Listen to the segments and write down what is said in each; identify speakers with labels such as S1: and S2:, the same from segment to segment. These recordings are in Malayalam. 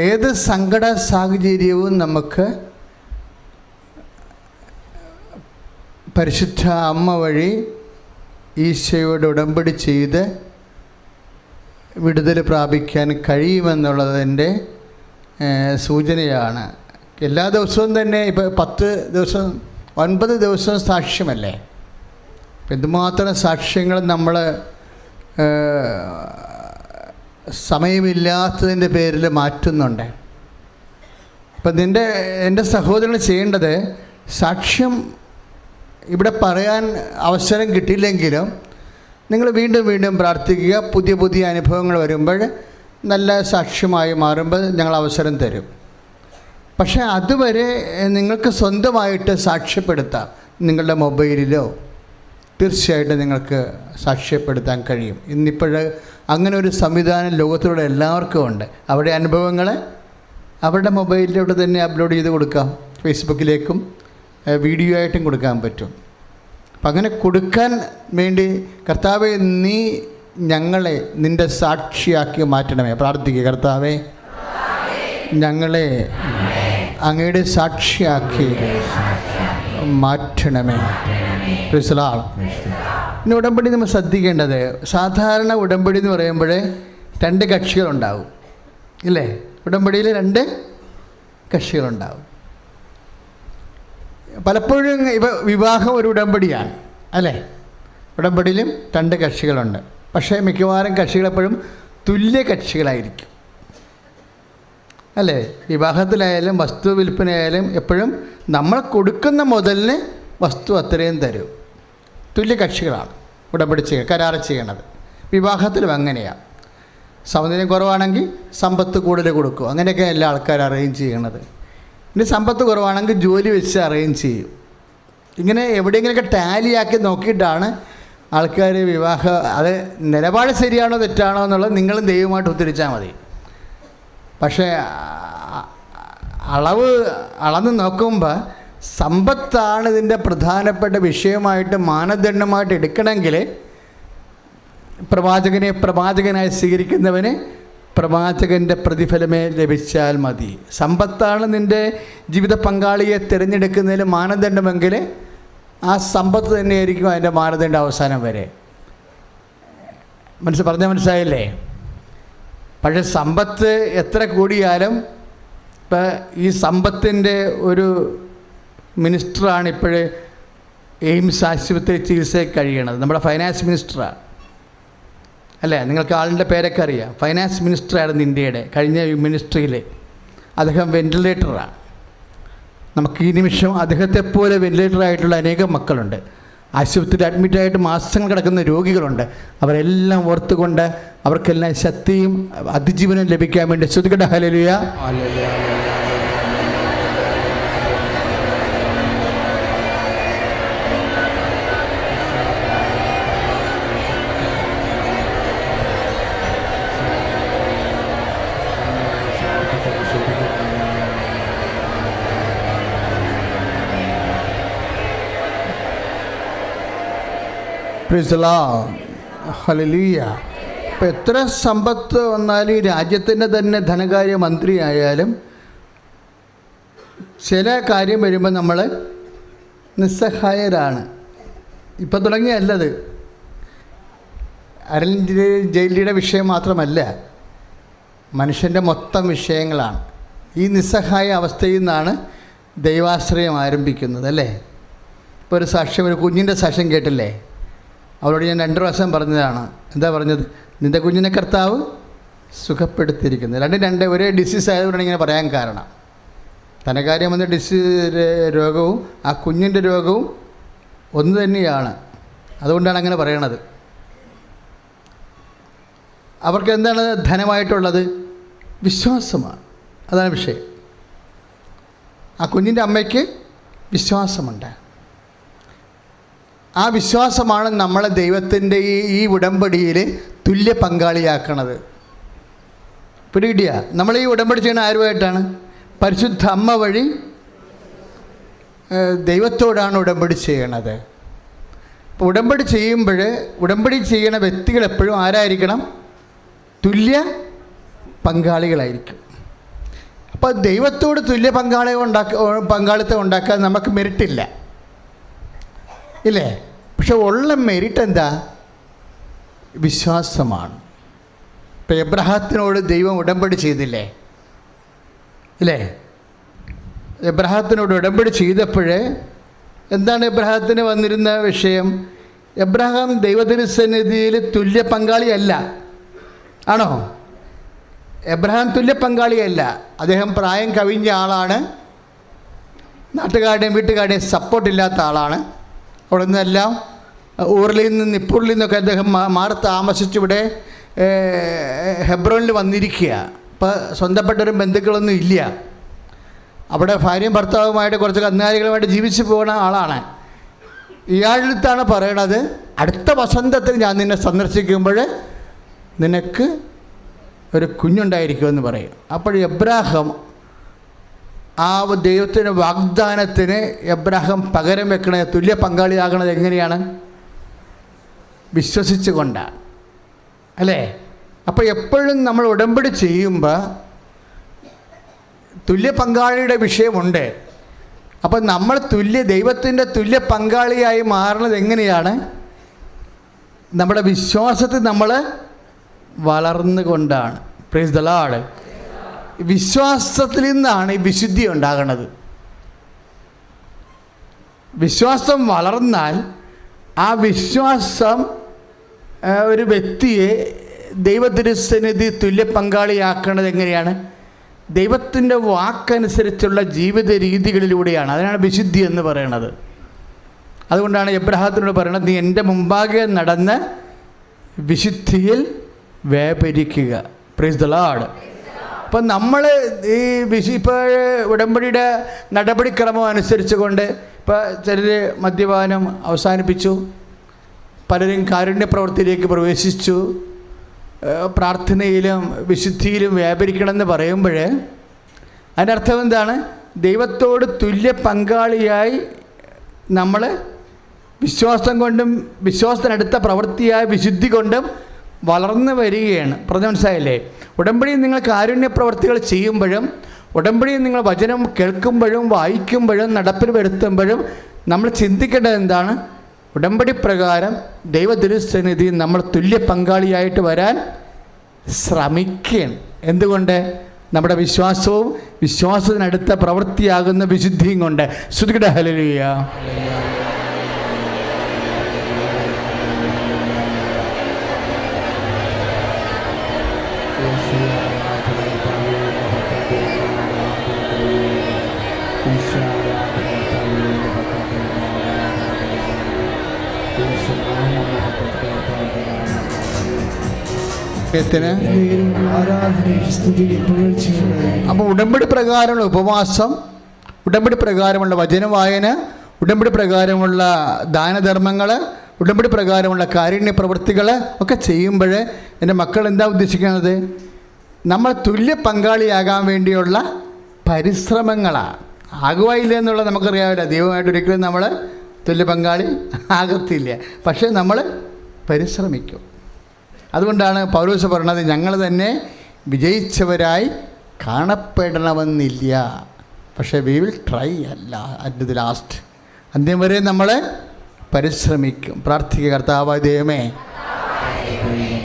S1: ഏത് സങ്കട സാഹചര്യവും നമുക്ക് പരിശുദ്ധ അമ്മ വഴി ഈശോയോട് ഉടമ്പടി ചെയ്ത് വിടുതൽ പ്രാപിക്കാൻ കഴിയുമെന്നുള്ളതിൻ്റെ സൂചനയാണ്. എല്ലാ ദിവസവും തന്നെ ഇപ്പോൾ 10 ദിവസം 9 ദിവസവും സാക്ഷ്യമല്ലേ. എന്തുമാത്രം സാക്ഷ്യങ്ങൾ നമ്മൾ സമയമില്ലാത്തതിൻ്റെ പേരിൽ മാറ്റുന്നുണ്ട്. അപ്പം എൻ്റെ സഹോദരൻ ചെയ്യേണ്ടത്, സാക്ഷ്യം ഇവിടെ പറയാൻ അവസരം കിട്ടിയില്ലെങ്കിലും നിങ്ങൾ വീണ്ടും വീണ്ടും പ്രാർത്ഥിക്കുക. പുതിയ പുതിയ അനുഭവങ്ങൾ വരുമ്പോൾ നല്ല സാക്ഷ്യമായി മാറുമ്പോൾ ഞങ്ങൾ അവസരം തരും. പക്ഷേ അതുവരെ നിങ്ങൾക്ക് സ്വന്തമായിട്ട് സാക്ഷ്യപ്പെടുത്താം. നിങ്ങളുടെ മൊബൈലിലോ തീർച്ചയായിട്ടും നിങ്ങൾക്ക് സാക്ഷ്യപ്പെടുത്താൻ കഴിയും. ഇന്നിപ്പോൾ അങ്ങനെ ഒരു സംവിധാനം ലോകത്തിലൂടെ എല്ലാവർക്കും ഉണ്ട്. അവിടെ അനുഭവങ്ങൾ അവരുടെ മൊബൈലിലൂടെ തന്നെ അപ്ലോഡ് ചെയ്ത് കൊടുക്കാം. ഫേസ്ബുക്കിലേക്കും വീഡിയോ ആയിട്ടും കൊടുക്കാൻ പറ്റും. അപ്പം അങ്ങനെ കൊടുക്കാൻ വേണ്ടി കർത്താവെ, നീ ഞങ്ങളെ നിൻ്റെ സാക്ഷിയാക്കി മാറ്റണമേ. പ്രാർത്ഥിക്കുക, കർത്താവെ ഞങ്ങളെ അങ്ങയുടെ സാക്ഷിയാക്കി മാറ്റണമേ. പിന്നെ ഉടമ്പടി നമ്മൾ ശ്രദ്ധിക്കേണ്ടത്, സാധാരണ ഉടമ്പടി എന്ന് പറയുമ്പോൾ 2 കക്ഷികളുണ്ടാവും, ഇല്ലേ? ഉടമ്പടിയിൽ 2 കക്ഷികളുണ്ടാവും. പലപ്പോഴും ഇപ്പോൾ വിവാഹം ഒരു ഉടമ്പടിയാണ്, അല്ലേ? ഉടമ്പടിയിലും 2 കക്ഷികളുണ്ട്. പക്ഷേ മിക്കവാറും കക്ഷികളെപ്പോഴും തുല്യ കക്ഷികളായിരിക്കും, അല്ലേ? വിവാഹത്തിലായാലും വസ്തു വിൽപ്പനയായാലും എപ്പോഴും നമ്മൾ കൊടുക്കുന്ന മുതലിന് വസ്തു അത്രയും തരും. തുല്യ കക്ഷികളാണ് ഉടമ്പടി ചെയ്യുക, കരാർ ചെയ്യണത്. വിവാഹത്തിലും അങ്ങനെയാണ്. സൗന്ദര്യം കുറവാണെങ്കിൽ സമ്പത്ത് കൂടുതൽ കൊടുക്കും. അങ്ങനെയൊക്കെ എല്ലാ ആൾക്കാരും അറേഞ്ച് ചെയ്യണത്. ഇനി സമ്പത്ത് കുറവാണെങ്കിൽ ജോലി വെച്ച് അറേഞ്ച് ചെയ്യും. ഇങ്ങനെ എവിടെയെങ്കിലുമൊക്കെ ടാലിയാക്കി നോക്കിയിട്ടാണ് ആൾക്കാർ വിവാഹം. അത് നിലപാട് ശരിയാണോ തെറ്റാണോ എന്നുള്ളത് നിങ്ങളും ദൈവമായിട്ട് ഉദ്ധരിച്ചാൽ മതി. പക്ഷേ അളന്ന് നോക്കുമ്പോൾ സമ്പത്താണ് ഇതിൻ്റെ പ്രധാനപ്പെട്ട വിഷയമായിട്ട് മാനദണ്ഡമായിട്ട് എടുക്കണമെങ്കിൽ പ്രവാചകനായി സ്വീകരിക്കുന്നവന് പ്രവാചകൻ്റെ പ്രതിഫലമേ ലഭിച്ചാൽ മതി. സമ്പത്താണ് നിൻ്റെ ജീവിത പങ്കാളിയെ തിരഞ്ഞെടുക്കുന്നതിന് മാനദണ്ഡമെങ്കിൽ ആ സമ്പത്ത് തന്നെയായിരിക്കും അതിൻ്റെ മാനദണ്ഡം അവസാനം വരെ. മനസ്സിലായില്ലേ? പക്ഷേ സമ്പത്ത് എത്ര കൂടിയാലും ഇപ്പം ഈ സമ്പത്തിൻ്റെ ഒരു മിനിസ്റ്ററാണ് ഇപ്പോഴേ എയിംസ് ആശുപത്രി ചികിത്സയ്ക്ക് കഴിയണത്. നമ്മുടെ ഫൈനാൻസ് മിനിസ്റ്ററാണ്, അല്ലേ? നിങ്ങൾക്ക് ആളിൻ്റെ പേരൊക്കെ അറിയാം. ഫൈനാൻസ് മിനിസ്റ്ററായിരുന്നു ഇന്ത്യയുടെ കഴിഞ്ഞ മിനിസ്ട്രിയിൽ. അദ്ദേഹം വെൻറ്റിലേറ്ററാണ്. നമുക്ക് ഈ നിമിഷം അദ്ദേഹത്തെപ്പോലെ വെൻറ്റിലേറ്ററായിട്ടുള്ള അനേകം മക്കളുണ്ട്. ആശുപത്രിയിൽ അഡ്മിറ്റായിട്ട് മാസങ്ങൾ കിടക്കുന്ന രോഗികളുണ്ട്. അവരെല്ലാം ഓർത്തുകൊണ്ട് അവർക്കെല്ലാം ശക്തിയും അതിജീവനം ലഭിക്കാൻ വേണ്ടി ശ്രുതികട hallelujah. Praise the Lord, hallelujah. ഇപ്പം എത്ര സമ്പത്ത് വന്നാലും ഈ രാജ്യത്തിൻ്റെ തന്നെ ധനകാര്യ മന്ത്രിയായാലും ചില കാര്യം വരുമ്പോൾ നമ്മൾ നിസ്സഹായരാണ്. ഇപ്പം തുടങ്ങിയല്ലത്. അരുൺ ജെയ്റ്റ്ലിയുടെ വിഷയം മാത്രമല്ല, മനുഷ്യൻ്റെ മൊത്തം വിഷയങ്ങളാണ്. ഈ നിസ്സഹായ അവസ്ഥയിൽ നിന്നാണ് ദൈവാശ്രയം ആരംഭിക്കുന്നത്, അല്ലേ? ഇപ്പോൾ ഒരു സാക്ഷ്യം, ഒരു കുഞ്ഞിൻ്റെ സാക്ഷ്യം കേട്ടില്ലേ? അവരോട് ഞാൻ 2 പ്രാവശ്യം പറഞ്ഞതാണ്. എന്താ പറഞ്ഞത്? നിൻ്റെ കുഞ്ഞിനെ കർത്താവ് സുഖപ്പെടുത്തിയിരിക്കുന്നത്. 2 ഒരേ ഡിസീസ് ആയതുകൊണ്ടാണ് ഇങ്ങനെ പറയാൻ കാരണം. ധനകാര്യം വന്ന രോഗവും ആ കുഞ്ഞിൻ്റെ രോഗവും ഒന്ന് തന്നെയാണ്. അതുകൊണ്ടാണ് അങ്ങനെ പറയണത്. അവർക്ക് എന്താണ് ധനമായിട്ടുള്ളത്? വിശ്വാസമാണ്. അതാണ് വിഷയം. ആ കുഞ്ഞിൻ്റെ അമ്മയ്ക്ക് വിശ്വാസമുണ്ട്. ആ വിശ്വാസമാണ് നമ്മളെ ദൈവത്തിൻ്റെ ഈ ഉടമ്പടിയിൽ തുല്യ പങ്കാളിയാക്കണത്. പിടികിട്ടിയ? നമ്മൾ ഈ ഉടമ്പടി ചെയ്യുന്ന ആരുമായിട്ടാണ്? പരിശുദ്ധ അമ്മ വഴി ദൈവത്തോടാണ് ഉടമ്പടി ചെയ്യണത്. അപ്പോൾ ഉടമ്പടി ചെയ്യണ വ്യക്തികൾ എപ്പോഴും ആരായിരിക്കണം? തുല്യ പങ്കാളികളായിരിക്കും. അപ്പോൾ ദൈവത്തോട് തുല്യ പങ്കാളിത്തം ഉണ്ടാക്കാൻ നമുക്ക് മെറിറ്റില്ല, ഇല്ലേ? പക്ഷെ ഉള്ള മെറിറ്റ് എന്താ? വിശ്വാസമാണ്. ഇപ്പം എബ്രഹാത്തിനോട് ദൈവം ഉടമ്പടി ചെയ്തില്ലേ, ഇല്ലേ? എബ്രഹാത്തിനോട് ഉടമ്പടി ചെയ്തപ്പോൾ എന്താണ് എബ്രഹാത്തിന് വന്നിരുന്ന വിഷയം? എബ്രഹാം ദൈവതിരുസന്നിധിയിൽ തുല്യ പങ്കാളിയല്ല, ആണോ? എബ്രഹാം തുല്യ പങ്കാളിയല്ല. അദ്ദേഹം പ്രായം കവിഞ്ഞ ആളാണ്, നാട്ടുകാരുടെയും വീട്ടുകാരുടെയും സപ്പോർട്ടില്ലാത്ത ആളാണ്. അവിടെ നിന്നെല്ലാം ഊറിൽ നിന്ന് നിപ്പൂറിൽ നിന്നൊക്കെ അദ്ദേഹം മാറി താമസിച്ചിവിടെ ഹെബ്രോനിൽ വന്നിരിക്കുക. ഇപ്പോൾ സ്വന്തപ്പെട്ടവരും ബന്ധുക്കളൊന്നും ഇല്ല. അവിടെ ഭാര്യയും ഭർത്താവുമായിട്ട് കുറച്ച് കന്നുകാലികളുമായിട്ട് ജീവിച്ചു പോകുന്ന ആളാണ്. ഇയാളടുത്താണ് പറയണത്, അടുത്ത വസന്തത്തിൽ ഞാൻ നിന്നെ സന്ദർശിക്കുമ്പോൾ നിനക്ക് ഒരു കുഞ്ഞുണ്ടായിരിക്കുമെന്ന് പറയും. അപ്പോൾ എബ്രാഹാം ആ ദൈവത്തിൻ്റെ വാഗ്ദാനത്തിന് എബ്രാഹാം പകരം വെക്കണത്, തുല്യ പങ്കാളിയാകണത് എങ്ങനെയാണ്? വിശ്വസിച്ച് കൊണ്ടാണ്, അല്ലേ? അപ്പോൾ എപ്പോഴും നമ്മൾ ഉടമ്പടി ചെയ്യുമ്പോൾ തുല്യ പങ്കാളിയുടെ വിഷയമുണ്ട്. അപ്പം നമ്മൾ ദൈവത്തിൻ്റെ തുല്യ പങ്കാളിയായി മാറുന്നത് എങ്ങനെയാണ്? നമ്മുടെ വിശ്വാസത്തിൽ നമ്മൾ വളർന്നുകൊണ്ടാണ്. Price the Lord. വിശ്വാസത്തിൽ നിന്നാണ് ഈ വിശുദ്ധി ഉണ്ടാകുന്നത്. വിശ്വാസം വളർന്നാൽ ആ വിശ്വാസം ഒരു വ്യക്തിയെ ദൈവതിരുസന്നിധി തുല്യ പങ്കാളിയാക്കുന്നത് എങ്ങനെയാണ്? ദൈവത്തിൻ്റെ വാക്കനുസരിച്ചുള്ള ജീവിത രീതികളിലൂടെയാണ്. അതിനാണ് വിശുദ്ധി എന്ന് പറയുന്നത്. അതുകൊണ്ടാണ് എബ്രഹാത്തിനോട് പറയുന്നത്, നീ എൻ്റെ മുമ്പാകെ നടന്ന് വിശുദ്ധിയിൽ വ്യാപരിക്കുക. Price the Lord. അപ്പം നമ്മൾ ഇപ്പോൾ ഉടമ്പടിയുടെ നടപടിക്രമം അനുസരിച്ച് കൊണ്ട് ഇപ്പോൾ ചിലർ മദ്യപാനം അവസാനിപ്പിച്ചു, പലരും കാരുണ്യ പ്രവൃത്തിയിലേക്ക് പ്രവേശിച്ചു, പ്രാർത്ഥനയിലും വിശുദ്ധിയിലും വ്യാപരിക്കണമെന്ന് പറയുമ്പോൾ അതിൻ്റെ അർത്ഥം എന്താണ്? ദൈവത്തോട് തുല്യ പങ്കാളിയായി നമ്മൾ വിശ്വാസം കൊണ്ടും വിശ്വാസത്തിനടുത്ത പ്രവൃത്തിയായ വിശുദ്ധി കൊണ്ടും വളർന്നു വരികയാണ്. മനസ്സിലായില്ലേ? ഉടമ്പടിയിൽ നിങ്ങൾ കാരുണ്യ പ്രവൃത്തികൾ ചെയ്യുമ്പോഴും, ഉടമ്പടിയിൽ നിങ്ങൾ വചനം കേൾക്കുമ്പോഴും വായിക്കുമ്പോഴും നടപ്പിൽ വരുത്തുമ്പോഴും നമ്മൾ ചിന്തിക്കേണ്ടത് എന്താണ്? ഉടമ്പടി പ്രകാരം ദൈവതിരുസന്നിധി നമ്മൾ തുല്യ പങ്കാളിയായിട്ട് വരാൻ ശ്രമിക്കുകയാണ്. എന്തുകൊണ്ട്? നമ്മുടെ വിശ്വാസവും വിശ്വാസത്തിനടുത്ത പ്രവൃത്തിയാകുന്ന വിശുദ്ധിയും കൊണ്ട്. സ്തുതിക്കട്ടെ, ഹല്ലേലൂയ. അപ്പോൾ ഉടമ്പടി പ്രകാരമുള്ള ഉപവാസം, ഉടമ്പടി പ്രകാരമുള്ള വചന വായന, ഉടമ്പടി പ്രകാരമുള്ള ദാനധർമ്മങ്ങൾ, ഉടമ്പടി പ്രകാരമുള്ള കാരുണ്യ പ്രവൃത്തികൾ ഒക്കെ ചെയ്യുമ്പോൾ എൻ്റെ മക്കൾ എന്താ ഉദ്ദേശിക്കുന്നത്? നമ്മൾ തുല്യ പങ്കാളിയാകാൻ വേണ്ടിയുള്ള പരിശ്രമങ്ങളാണ്. ആകുവായില്ല എന്നുള്ളത് നമുക്കറിയാവില്ല. ദൈവമായിട്ട് ഒരിക്കലും നമ്മൾ തുല്യ പങ്കാളി ആകത്തില്ല. പക്ഷേ നമ്മൾ പരിശ്രമിക്കും. അതുകൊണ്ടാണ് പൗലോസ് പറഞ്ഞത്, ഞങ്ങൾ തന്നെ വിജയിച്ചവരായി കാണപ്പെടണമെന്നില്ല, പക്ഷേ വി വിൽ ട്രൈ അല്ല അറ്റ് ദി ലാസ്റ്റ്. അന്ത്യം വരെ നമ്മൾ പരിശ്രമിക്കും. പ്രാർത്ഥിക്കുക, കർത്താവായ ദൈവമേ,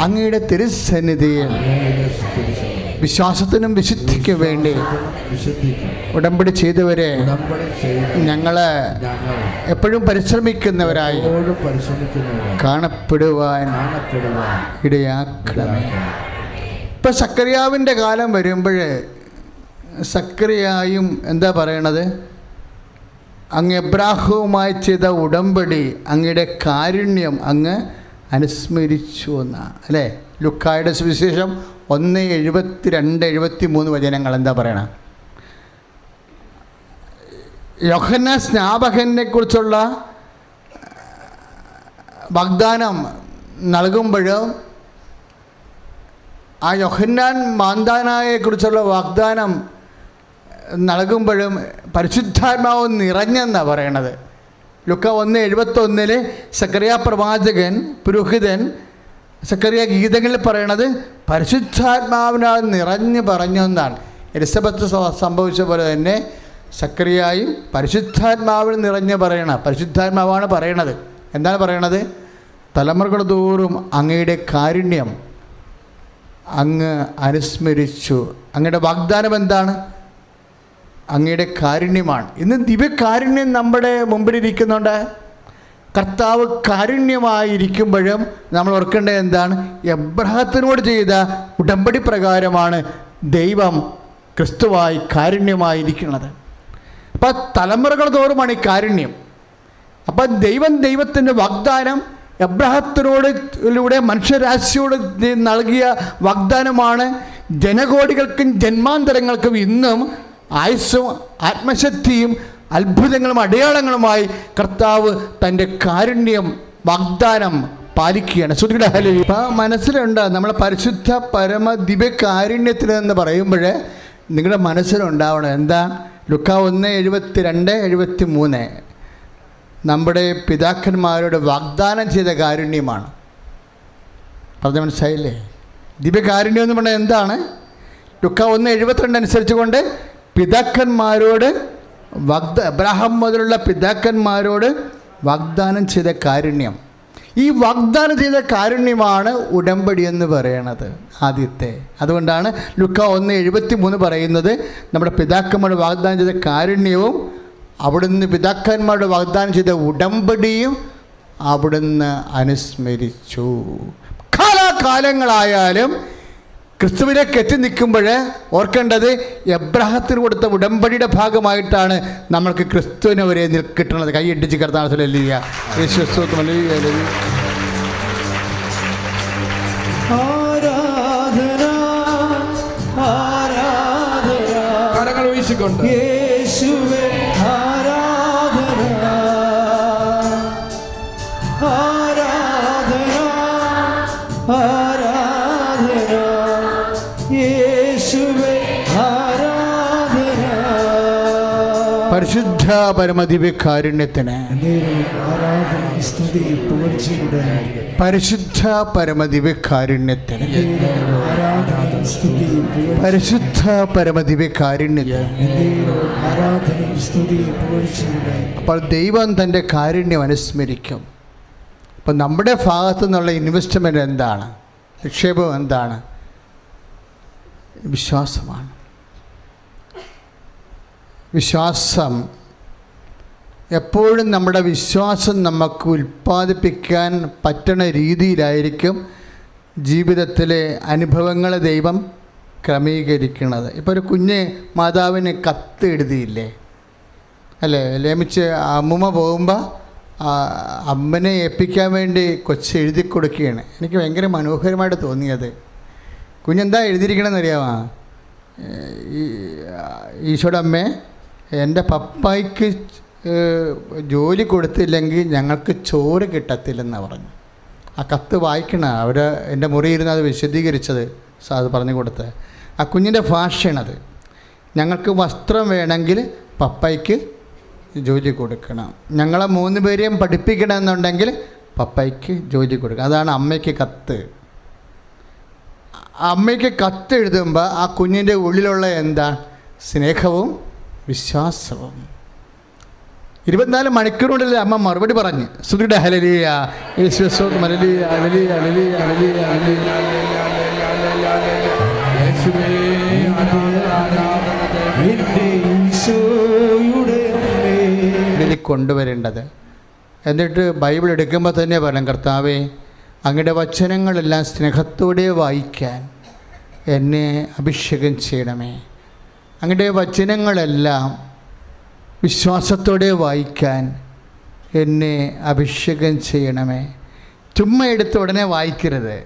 S1: അങ്ങയുടെ തിരുസന്നിധിയിൽ വിശ്വാസത്തിനും വിശുദ്ധിക്കും വേണ്ടി ഉടമ്പടി ചെയ്തവരെ ഞങ്ങൾ എപ്പോഴും പരിശ്രമിക്കുന്നവരായി കാണപ്പെടുവാൻ ഇടയാക്കണമേ. ഇപ്പം സക്കറിയാവിൻ്റെ കാലം വരുമ്പോൾ സക്കറിയായും എന്താ പറയണത്? അങ്ങ് എബ്രാഹവുമായി ചെയ്ത ഉടമ്പടി, അങ്ങയുടെ കാരുണ്യം അങ്ങ് അനുസ്മരിച്ചു എന്നാണ്, അല്ലേ? ലുക്കായുടെ സുവിശേഷം 1:72-73 വചനങ്ങൾ എന്താ പറയണം? യോഹന്നാൻ സ്നാപകനെ കുറിച്ചുള്ള വാഗ്ദാനം നൽകുമ്പോഴും, ആ യോഹന്നാൻ മാന്താനായെക്കുറിച്ചുള്ള വാഗ്ദാനം നൽകുമ്പോഴും പരിശുദ്ധാത്മാവ് നിറഞ്ഞെന്നാണ് പറയണത്. ലുക്ക 1:71 സക്കറിയ പ്രവാചകൻ പുരോഹിതൻ സക്കറിയ ഗീതങ്ങളിൽ പറയണത് പരിശുദ്ധാത്മാവിനാൽ നിറഞ്ഞു പറഞ്ഞു എന്നാണ്. എലിസബത്ത് സംഭവിച്ച പോലെ തന്നെ സക്കറിയായും പരിശുദ്ധാത്മാവിൽ നിറഞ്ഞ് പറയണം. പരിശുദ്ധാത്മാവാണ് പറയണത്. എന്താണ് പറയണത്? തലമുറകൾ തോറും അങ്ങയുടെ കാരുണ്യം അങ്ങ് അനുസ്മരിച്ചു. അങ്ങയുടെ വാഗ്ദാനം എന്താണ്? അങ്ങയുടെ കാരുണ്യമാണ്. ഇന്ന് ദിവ്യകാരുണ്യം നമ്മുടെ മുമ്പിലിരിക്കുന്നുണ്ട്. കർത്താവ് കാരുണ്യമായിരിക്കുമ്പോഴും നമ്മൾ ഓർക്കേണ്ടത് എന്താണ്? എബ്രഹാത്തിനോട് ചെയ്ത ഉടമ്പടി പ്രകാരമാണ് ദൈവം ക്രിസ്തുവായി കാരുണ്യമായിരിക്കുന്നത്. അപ്പം തലമുറകൾ തോറുമാണ് ഈ കാരുണ്യം. അപ്പം ദൈവത്തിൻ്റെ വാഗ്ദാനം എബ്രഹാത്തിനോടിലൂടെ മനുഷ്യരാശിയോട് നൽകിയ വാഗ്ദാനമാണ് ജനകോടികൾക്കും ജന്മാന്തരങ്ങൾക്കും ഇന്നും ആയുസ്സും ആത്മശക്തിയും അത്ഭുതങ്ങളും അടയാളങ്ങളുമായി കർത്താവ് തൻ്റെ കാരുണ്യം വാഗ്ദാനം പാലിക്കുകയാണ്. ശ്രുതിയുടെ ഹല്ലേലൂയ. ഇപ്പം മനസ്സിലുണ്ട് നമ്മൾ പരിശുദ്ധ പരമ ദിവ്യ കാരുണ്യത്തിൽ എന്ന് പറയുമ്പോൾ നിങ്ങളുടെ മനസ്സിലുണ്ടാവണം എന്താ? ലുക്കാ 1:72-73 നമ്മുടെ പിതാക്കന്മാരോട് വാഗ്ദാനം ചെയ്ത കാരുണ്യമാണ്. പറഞ്ഞ മനസ്സിലായില്ലേ? ദിവ്യകാരുണ്യം എന്ന് പറഞ്ഞാൽ എന്താണ്? ലുക്കാ 1:72 അനുസരിച്ച് കൊണ്ട് പിതാക്കന്മാരോട് അബ്രഹാം മുതലുള്ള പിതാക്കന്മാരോട് വാഗ്ദാനം ചെയ്ത കാരുണ്യം. ഈ വാഗ്ദാനം ചെയ്ത കാരുണ്യമാണ് ഉടമ്പടി എന്ന് പറയണത് ആദ്യത്തെ. അതുകൊണ്ടാണ് ലുക്കാ 1:73 പറയുന്നത് നമ്മുടെ പിതാക്കന്മാരോട് വാഗ്ദാനം ചെയ്ത കാരുണ്യവും അവിടുന്ന് പിതാക്കന്മാരോട് വാഗ്ദാനം ചെയ്ത ഉടമ്പടിയും അവിടുന്ന് അനുസ്മരിച്ചു. കാലാകാലങ്ങളായാലും ക്രിസ്തുവിലേക്ക് എത്തി നിൽക്കുമ്പോൾ ഓർക്കേണ്ടത് എബ്രഹാത്തിന് കൊടുത്ത ഉടമ്പടിയുടെ ഭാഗമായിട്ടാണ് നമ്മൾക്ക് ക്രിസ്തുവിനെ വരെ കിട്ടുന്നത്. കൈയിടിച്ച് കർത്താവ് ഹല്ലേലൂയ. യേശുസ്തോത്രം. ഹല്ലേലൂയ.
S2: ആരാധന ആരാധന കരങ്ങൾ വീശിക്കൊണ്ട് യേശുവേ ആരാധന ആരാധന ആരാധന യേശുവേ ആരാധന.
S1: പരിശുദ്ധ പരമദിവ്യകാരുണ്യത്തിന് പരിശുദ്ധ പരമദിവ്യകാരുണ്യത്തിന് പരിശുദ്ധ പരമദിവ്യകാരുണ്യത്തിന്. അപ്പോൾ ദൈവം തൻ്റെ കാരുണ്യം അനുസ്മരിക്കും. അപ്പം നമ്മുടെ ഭാഗത്തു നിന്നുള്ള ഇൻവെസ്റ്റ്മെൻറ്റ് എന്താണ്? നിക്ഷേപം എന്താണ്? വിശ്വാസമാണ്. വിശ്വാസം എപ്പോഴും നമ്മുടെ വിശ്വാസം നമുക്ക് ഉൽപ്പാദിപ്പിക്കാൻ പറ്റണ രീതിയിലായിരിക്കും ജീവിതത്തിലെ അനുഭവങ്ങളെ ദൈവം ക്രമീകരിക്കുന്നത്. ഇപ്പോൾ ഒരു കുഞ്ഞ് മാതാവിന് കത്ത് എഴുതിയില്ലേ അല്ലേ? ലേമിച്ച് അമ്മൂമ്മ പോകുമ്പോൾ അമ്മനെ ഏൽപ്പിക്കാൻ വേണ്ടി കൊച്ച് എഴുതി കൊടുക്കുകയാണ്. എനിക്ക് ഭയങ്കര മനോഹരമായിട്ട് തോന്നിയത്. കുഞ്ഞെന്താ എഴുതിയിരിക്കണമെന്ന് അറിയാമോ? ഈശോയുടെ അമ്മേ, എൻ്റെ പപ്പായ്ക്ക് ജോലി കൊടുത്തില്ലെങ്കിൽ ഞങ്ങൾക്ക് ചോറ് കിട്ടത്തില്ലെന്നാണ് പറഞ്ഞു. ആ കത്ത് വായിക്കണം. അവർ എൻ്റെ മുറിയിരുന്ന് അത് വിശദീകരിച്ചത് അത് പറഞ്ഞു കൊടുത്തത്. ആ കുഞ്ഞിൻ്റെ ഭാഷയാണത്. ഞങ്ങൾക്ക് വസ്ത്രം വേണമെങ്കിൽ പപ്പായ്ക്ക് ജോലി കൊടുക്കണം, ഞങ്ങളെ 3 പേരെയും പഠിപ്പിക്കണമെന്നുണ്ടെങ്കിൽ പപ്പായ്ക്ക് ജോലി കൊടുക്കണം. അതാണ് അമ്മയ്ക്ക് കത്ത്. അമ്മയ്ക്ക് കത്ത് എഴുതുമ്പോൾ ആ കുഞ്ഞിൻ്റെ ഉള്ളിലുള്ള എന്താ? സ്നേഹവും വിശ്വാസവും. 24 മണിക്കൂറിനുള്ളിൽ അമ്മ മറുപടി പറഞ്ഞ്. സ്തുതിയുടെ ഹല്ലേലൂയ. യേശുവേ hallelujah hallelujah hallelujah hallelujah hallelujah കൊണ്ടുവരേണ്ടത്. എന്നിട്ട് ബൈബിൾ എടുക്കുമ്പോൾ തന്നെ പറയാം, കർത്താവേ അങ്ങയുടെ വചനങ്ങളെല്ലാം സ്നേഹത്തോടെ വായിക്കാൻ എന്നെ അഭിഷേകം ചെയ്യണമേ. അങ്ങയുടെ വചനങ്ങളെല്ലാം വിശ്വാസത്തോടെ വായിക്കാൻ എന്നെ അഭിഷേകം ചെയ്യണമേ. ചുമ്മാ എടുത്ത് ഉടനെ വായിക്കരുത്.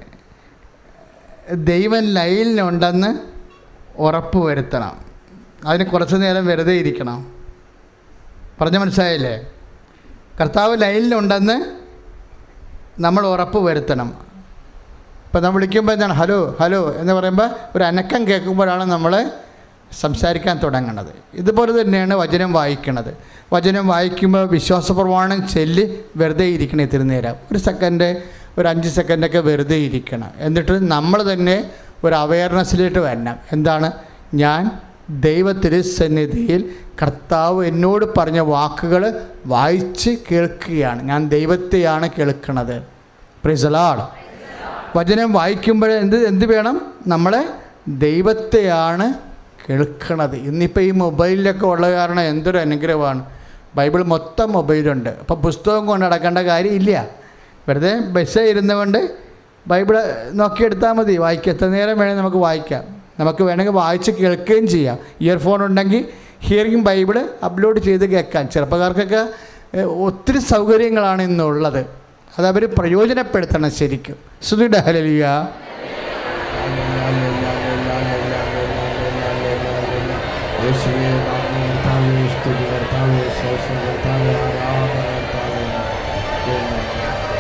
S1: ദൈവം ലൈനിലുണ്ടെന്ന് ഉറപ്പ് വരുത്തണം. അതിന് കുറച്ച് നേരം വെറുതെ ഇരിക്കണം. പറഞ്ഞ മനസ്സിലായില്ലേ? കർത്താവ് ലൈനിലുണ്ടെന്ന് നമ്മൾ ഉറപ്പ് വരുത്തണം. ഇപ്പം നമ്മൾ വിളിക്കുമ്പോൾ എന്താണ് ഹലോ ഹലോ എന്ന് പറയുമ്പോൾ ഒരു അനക്കം കേൾക്കുമ്പോഴാണ് നമ്മൾ സംസാരിക്കാൻ തുടങ്ങുന്നത്. ഇതുപോലെ തന്നെയാണ് വചനം വായിക്കണത്. വചനം വായിക്കുമ്പോൾ വിശ്വാസപ്രമാണം ചൊല്ലി വെറുതെ ഇരിക്കണം. ഇത്തിരി നേരം, ഒരു സെക്കൻഡ്, ഒരു 5 സെക്കൻഡൊക്കെ വെറുതെ ഇരിക്കണം. എന്നിട്ട് നമ്മൾ തന്നെ ഒരു അവയർനെസ്സിലേക്ക് വരണം. എന്താണ്? ഞാൻ ദൈവത്തിരുസന്നിധിയിൽ കർത്താവ് എന്നോട് പറഞ്ഞ വാക്കുകൾ വായിച്ച് കേൾക്കുകയാണ്. ഞാൻ ദൈവത്തെയാണ് കേൾക്കുന്നത്. Price the Lord. വചനം വായിക്കുമ്പോൾ എന്ത് വേണം? നമ്മളെ ദൈവത്തെയാണ് കേൾക്കണത്. ഇന്നിപ്പോൾ ഈ മൊബൈലിലൊക്കെ ഉള്ള കാരണം എന്തൊരു അനുഗ്രഹമാണ്. ബൈബിൾ മൊത്തം മൊബൈലുണ്ട്. അപ്പോൾ പുസ്തകം കൊണ്ട് നടക്കേണ്ട കാര്യമില്ല. വെറുതെ ബസ് ഇരുന്നുകൊണ്ട് ബൈബിൾ നോക്കിയെടുത്താൽ മതി. വായിക്കുക. എത്ര നേരം വേണമെങ്കിൽ നമുക്ക് വായിക്കാം. നമുക്ക് വേണമെങ്കിൽ വായിച്ച് കേൾക്കുകയും ചെയ്യാം. ഇയർഫോൺ ഉണ്ടെങ്കിൽ ഹിയറിംഗ് ബൈബിൾ അപ്ലോഡ് ചെയ്ത് കേൾക്കാം. ചെറുപ്പക്കാർക്കൊക്കെ ഒത്തിരി സൗകര്യങ്ങളാണ് ഇന്നുള്ളത്. അതവർ പ്രയോജനപ്പെടുത്തണം ശരിക്കും. സ്തുതിയുടെ ഹല്ലേലൂയ.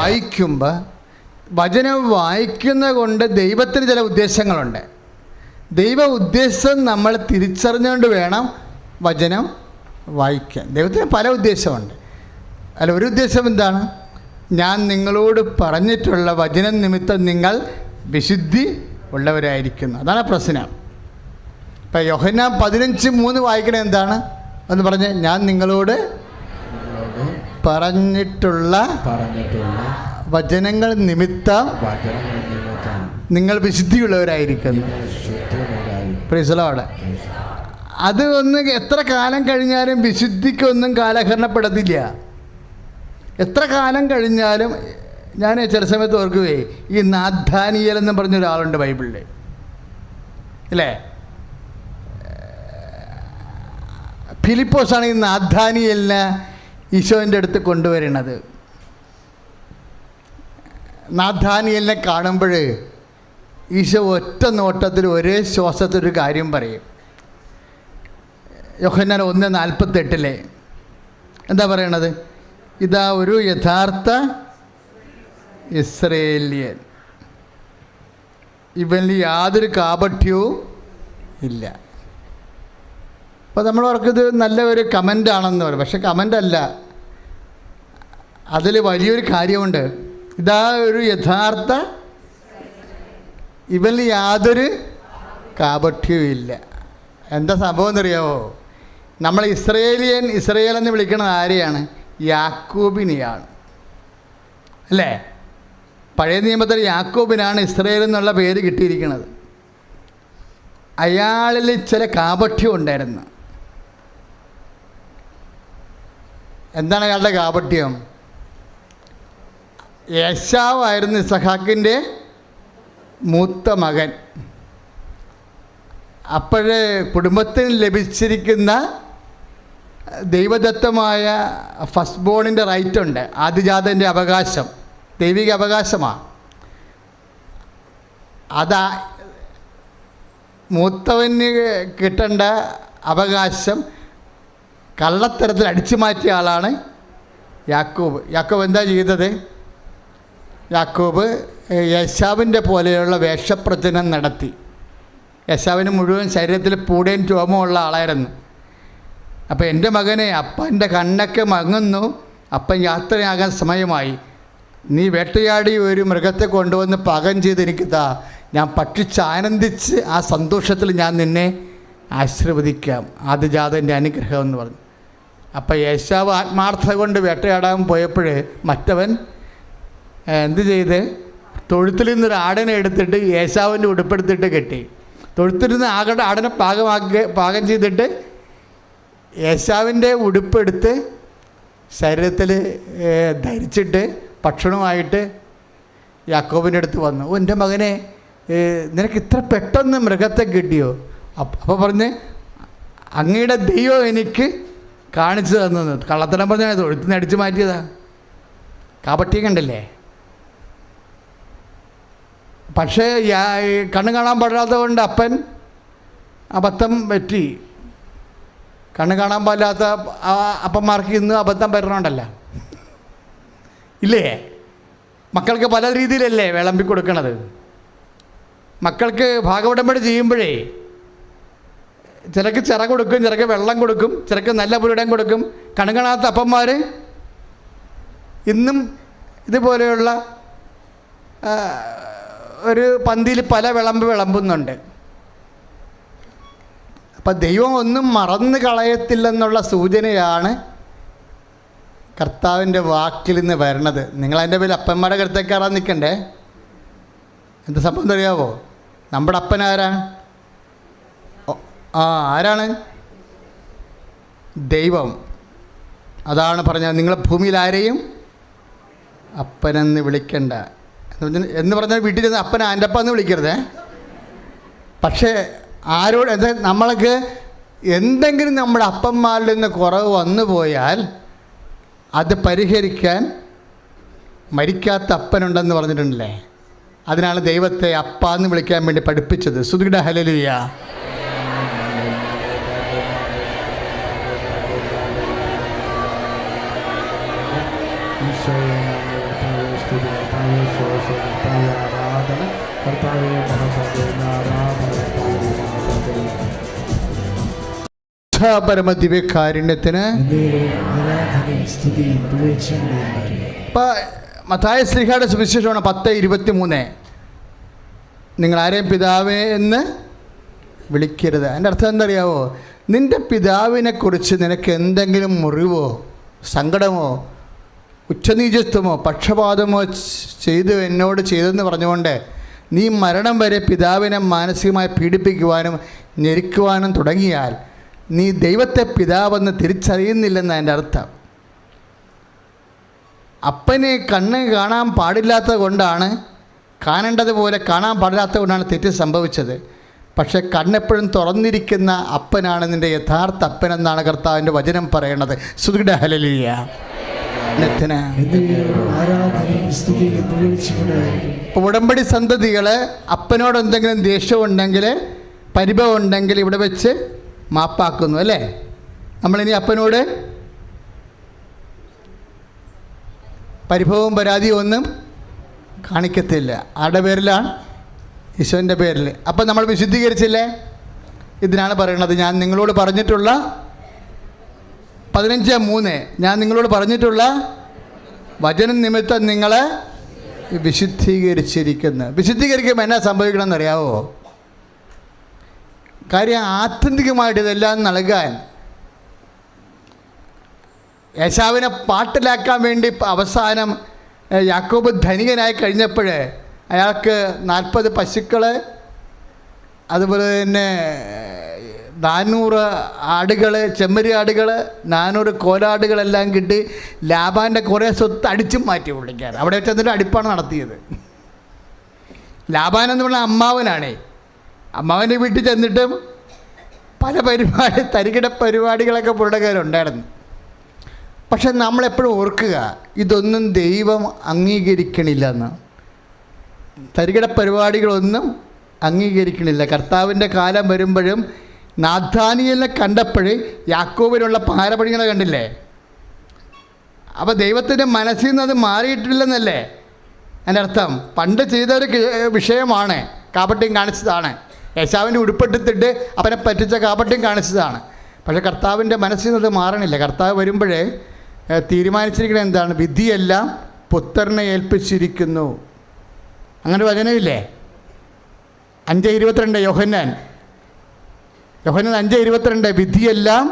S1: വായിക്കുമ്പോൾ വചനം വായിക്കുന്ന കൊണ്ട് ദൈവത്തിന് ചില ഉദ്ദേശങ്ങളുണ്ട്. ദൈവ ഉദ്ദേശം നമ്മൾ തിരിച്ചറിഞ്ഞുകൊണ്ട് വേണം വചനം വായിക്കാൻ. ദൈവത്തിന് പല ഉദ്ദേശമുണ്ട്. അല്ല, ഒരു ഉദ്ദേശം എന്താണ്? ഞാൻ നിങ്ങളോട് പറഞ്ഞിട്ടുള്ള വചനം നിമിത്തം നിങ്ങൾ വിശുദ്ധി ഉള്ളവരായിരിക്കുന്നു. അതാണ് പ്രശ്നം. ഇപ്പം യോഹന്നാൻ 15:3 വായിക്കണത് എന്താണ് എന്ന് പറഞ്ഞ്? ഞാൻ നിങ്ങളോട് പറഞ്ഞിട്ടുള്ള വചനങ്ങൾ നിമിത്തം നിങ്ങൾ വിശുദ്ധിയുള്ളവരായിരിക്കുന്നു. Price the Lord. അത് ഒന്ന് എത്ര കാലം കഴിഞ്ഞാലും വിശുദ്ധിക്കൊന്നും കാലഹരണപ്പെടത്തില്ല. എത്ര കാലം കഴിഞ്ഞാലും ഞാൻ ചില സമയത്ത് ഓർക്കുകയെ, ഈ നാഥാനിയേൽ എന്ന് പറഞ്ഞൊരാളുണ്ട് ബൈബിളിൽ, അല്ലേ? ഫിലിപ്പോസാണ് ഈ നാഥാനിയേലിനെ ഈശോൻ്റെ അടുത്ത് കൊണ്ടുവരുന്നത്. നാഥാനിയേലിനെ കാണുമ്പോൾ ഈശോ ഒറ്റ നോട്ടത്തിൽ ഒരേ ശ്വാസത്തിലൊരു കാര്യം പറയും. യോഹന്നാൻ 1:48 എന്താ പറയണത്? ഇതാ ഒരു യഥാർത്ഥ ഇസ്രയേല്യൻ, ഇവനിൽ യാതൊരു കാപട്യവും ഇല്ല. അപ്പോൾ നമ്മൾ ഓർക്കുന്നത് നല്ല ഒരു കമൻ്റാണെന്ന് പറയും. പക്ഷെ കമൻ്റല്ല, അതിൽ വലിയൊരു കാര്യമുണ്ട്. ഇതാ ഒരു യഥാർത്ഥ, ഇവനിൽ യാതൊരു കാപട്യവും ഇല്ല. എന്താ സംഭവം എന്നറിയാമോ? നമ്മൾ ഇസ്രയേൽ എന്ന് വിളിക്കുന്നത് ആരെയാണ്? യാക്കോബിനെയാണ്, അല്ലേ? പഴയ നിയമത്തിൽ യാക്കോബിനാണ് ഇസ്രയേൽ എന്നുള്ള പേര് കിട്ടിയിരിക്കുന്നത്. അയാളിൽ ചില കാപട്യം ഉണ്ടായിരുന്നു. എന്താണ് അയാളുടെ കാപട്യം? യേശാവായിരുന്നു ഇസഹാക്കിൻ്റെ മൂത്ത മകൻ. അപ്പോഴേ കുടുംബത്തിന് ലഭിച്ചിരിക്കുന്ന ദൈവദത്തമായ ഫസ്റ്റ് ബോണിൻ്റെ റൈറ്റ് ഉണ്ട്. ആദിജാതൻ്റെ അവകാശം ദൈവിക അവകാശമാണ്. അതാ മൂത്തവന് കിട്ടേണ്ട അവകാശം കള്ളത്തരത്തിൽ അടിച്ചു മാറ്റിയ ആളാണ് യാക്കോബ്. യാക്കോബ് എന്താ ചെയ്തത്? യാക്കോബ് യേശാവിൻ്റെ പോലെയുള്ള വേഷപ്രചനം നടത്തി. യേശാവിന് മുഴുവൻ ശരീരത്തിൽ പൂടേൻ രോമമുള്ള ആളായിരുന്നു. അപ്പോൾ എൻ്റെ മകനെ, അപ്പൻ്റെ കണ്ണൊക്കെ മങ്ങുന്നു, അപ്പൻ യാത്രയാകാൻ സമയമായി, നീ വേട്ടയാടി ഒരു മൃഗത്തെ കൊണ്ടുവന്ന് പാകം ചെയ്ത് എനിക്ക് താ, ഞാൻ ഭക്ഷിച്ച് ആനന്ദിച്ച് ആ സന്തോഷത്തിൽ ഞാൻ നിന്നെ ആശീർവദിക്കാം, ആദിജാതൻ്റെ അനുഗ്രഹം എന്ന് പറഞ്ഞു. അപ്പോൾ യേശാവ് ആത്മാർത്ഥത കൊണ്ട് വേട്ടയാടാൻ പോയപ്പോൾ മറ്റവൻ എന്ത് ചെയ്ത്, തൊഴുത്തിൽ നിന്നൊരു ആടിനെ എടുത്തിട്ട് യേശാവിൻ്റെ ഉടുപ്പെടുത്തിട്ട് കെട്ടി. തൊഴുത്തിൽ നിന്ന് ആടിനെ പാകം ചെയ്തിട്ട് യേശാവിൻ്റെ ഉടുപ്പെടുത്ത് ശരീരത്തിൽ ധരിച്ചിട്ട് ഭക്ഷണമായിട്ട് യാക്കോബിൻ്റെ അടുത്ത് വന്നു. ഓ എൻ്റെ മകനെ, നിനക്ക് ഇത്ര പെട്ടെന്ന് മൃഗത്തെ കിട്ടിയോ? അപ്പോൾ പറഞ്ഞ് അങ്ങയുടെ ദൈവം എനിക്ക് കാണിച്ചു തന്നു. കള്ളത്തരം പറഞ്ഞാൽ തൊഴുത്തിന് അടിച്ചു മാറ്റിയതാ. കാപട്യം കണ്ടില്ലേ? പക്ഷേ കണ്ണ് കാണാൻ പാടില്ലാത്തത് കൊണ്ട് അപ്പൻ അബദ്ധം പറ്റി. കണ്ണ് കാണാൻ പാടില്ലാത്ത അപ്പന്മാർക്ക് ഇന്ന് അബദ്ധം വരണമുണ്ടല്ലോ, ഇല്ലേ? മക്കൾക്ക് പല രീതിയിലല്ലേ വിളമ്പി കൊടുക്കണത്. മക്കൾക്ക് ഭാഗവടമ്പടി ചെയ്യുമ്പോഴേ ചിലക്ക് ചിറ കൊടുക്കും, ചിലക്ക് വെള്ളം കൊടുക്കും, ചിലക്ക് നല്ല പുരിടം കൊടുക്കും. കണ്ണ് കാണാത്ത അപ്പന്മാർ ഇന്നും ഇതുപോലെയുള്ള ഒരു പന്തിയിൽ പല വിളമ്പുന്നുണ്ട്. അപ്പം ദൈവം ഒന്നും മറന്നു കളയത്തില്ലെന്നുള്ള സൂചനയാണ് കർത്താവിൻ്റെ വാക്കിൽ നിന്ന് വരണത്. നിങ്ങളതിൻ്റെ പേരിൽ അപ്പന്മാരുടെ കരുത്തേക്ക് കയറാൻ നിൽക്കണ്ടേ. എന്ത് സംഭവം അറിയാവോ? നമ്മുടെ അപ്പൻ ആരാണ്? ആരാണ്? ദൈവം. അതാണ് പറഞ്ഞത്, നിങ്ങൾ ഭൂമിയിൽ ആരെയും അപ്പനെന്ന് വിളിക്കണ്ട എന്ന് പറഞ്ഞാൽ വീട്ടിൽ ചെന്ന് അപ്പനെ ആൻ്റപ്പ എന്ന് വിളിക്കരുതേ. പക്ഷേ ആരോട് എന്താ, നമ്മൾക്ക് എന്തെങ്കിലും നമ്മുടെ അപ്പന്മാരിൽ നിന്ന് കുറവ് വന്നു പോയാൽ അത് പരിഹരിക്കാൻ മരിക്കാത്ത അപ്പനുണ്ടെന്ന് പറഞ്ഞിട്ടുണ്ടല്ലേ. അതിനാണ് ദൈവത്തെ അപ്പ എന്ന് വിളിക്കാൻ വേണ്ടി പഠിപ്പിച്ചത്. സ്തുതിയുടെ ഹല്ലേലൂയ. പരമദിവ്യകാരുണ്യത്തിന് മത്തായി ശ്ലീഹായുടെ സുവിശേഷമാണ് 10:23. നിങ്ങൾ ആരെയും പിതാവേ എന്ന് വിളിക്കരുത്. അതിൻ്റെ അർത്ഥം എന്തറിയാവോ? നിൻ്റെ പിതാവിനെക്കുറിച്ച് നിനക്ക് എന്തെങ്കിലും മുറിവോ സങ്കടമോ ഉച്ചനീചത്വമോ പക്ഷപാതമോ എന്നോട് ചെയ്തെന്ന് പറഞ്ഞുകൊണ്ട് നീ മരണം വരെ പിതാവിനെ മാനസികമായി പീഡിപ്പിക്കുവാനും ഞെരുക്കുവാനും തുടങ്ങിയാൽ നീ ദൈവത്തെ പിതാവെന്ന് തിരിച്ചറിയുന്നില്ലെന്ന് അതിൻ്റെ അർത്ഥം. അപ്പനെ കണ്ണ് കാണാൻ പാടില്ലാത്തത് കൊണ്ടാണ്, കാണേണ്ടതുപോലെ കാണാൻ പാടില്ലാത്തത് കൊണ്ടാണ് തെറ്റ് സംഭവിച്ചത്. പക്ഷെ കണ്ണെപ്പോഴും തുറന്നിരിക്കുന്ന അപ്പനാണ് നിൻ്റെ യഥാർത്ഥ അപ്പനെന്നാണ് കർത്താവിൻ്റെ വചനം പറയണത്. സ്തുതിയുടെ ഹല്ലേലൂയ. ഇപ്പോൾ ഉടമ്പടി സന്തതികൾ അപ്പനോട് എന്തെങ്കിലും ദേഷ്യമുണ്ടെങ്കിൽ പരിഭവം ഉണ്ടെങ്കിൽ ഇവിടെ വെച്ച് മാപ്പാക്കുന്നു അല്ലേ. നമ്മളിനി അപ്പനോട് പരിഭവവും പരാതിയും ഒന്നും കാണിക്കത്തില്ല. ആരുടെ പേരിലാണ്? ഈശോൻ്റെ പേരിൽ. അപ്പം നമ്മൾ വിശുദ്ധീകരിച്ചില്ലേ? ഇതിനാണ് പറയുന്നത്, ഞാൻ നിങ്ങളോട് പറഞ്ഞിട്ടുള്ള 15:3 ഞാൻ നിങ്ങളോട് പറഞ്ഞിട്ടുള്ള വചനം നിമിത്തം നിങ്ങളെ വിശുദ്ധീകരിച്ചിരിക്കുന്നു. വിശുദ്ധീകരിക്കുമ്പോൾ എന്നാ സംഭവിക്കണമെന്ന് അറിയാവോ? കാര്യം ആത്യന്തികമായിട്ട് ഇതെല്ലാം നൽകാൻ ഏശാവിനെ പാട്ടിലാക്കാൻ വേണ്ടി അവസാനം യാക്കോബ് ധനികനായി കഴിഞ്ഞപ്പോൾ അയാൾക്ക് 40 പശുക്കൾ, അതുപോലെ തന്നെ 400 ആടുകൾ, ചെമ്മരി ആടുകൾ, 400 കോലാടുകളെല്ലാം കിട്ടി. ലാബാൻ്റെ കുറേ സ്വത്ത് അടിച്ചും മാറ്റി പുള്ളിക്കാൻ. അവിടെ ചെന്നിട്ട് അടിപ്പാണ് നടത്തിയത്. ലാബാൻ എന്ന് പറഞ്ഞാൽ അമ്മാവനാണേ. അമ്മാവൻ്റെ വീട്ടിൽ ചെന്നിട്ടും പല തരികിട പരിപാടികളൊക്കെ പുള്ളിയുടെ കയ്യിലുണ്ടായിരുന്നു. പക്ഷെ നമ്മളെപ്പോഴും ഓർക്കുക, ഇതൊന്നും ദൈവം അംഗീകരിക്കണില്ലെന്ന്. തരികിട പരിപാടികളൊന്നും അംഗീകരിക്കണില്ല. കർത്താവിൻ്റെ കാലം വരുമ്പോഴും നാഥാനിയലിനെ കണ്ടപ്പോഴേ യാക്കോബിനുള്ള പാരപണികളെ കണ്ടില്ലേ? അപ്പോൾ ദൈവത്തിൻ്റെ മനസ്സിൽ നിന്ന് അത് മാറിയിട്ടില്ലെന്നല്ലേ എൻ്റെ അർത്ഥം. പണ്ട് ചെയ്തൊരു വിഷയമാണ്, കാപട്യം കാണിച്ചതാണ്. യേശാവിൻ്റെ ഉടുപ്പെടുത്തിട്ട് അവനെ പറ്റിച്ച കാപട്യം കാണിച്ചതാണ്. പക്ഷേ കർത്താവിൻ്റെ മനസ്സിൽ നിന്ന് അത് മാറണില്ല. കർത്താവ് വരുമ്പോഴേ തീരുമാനിച്ചിരിക്കുന്നത് എന്താണ്? വിധിയെല്ലാം പുത്രനെ ഏൽപ്പിച്ചിരിക്കുന്നു. അങ്ങനെ വചനമില്ലേ? 5:22 യോഹന്നാൻ 5:22 വിധിയെല്ലാം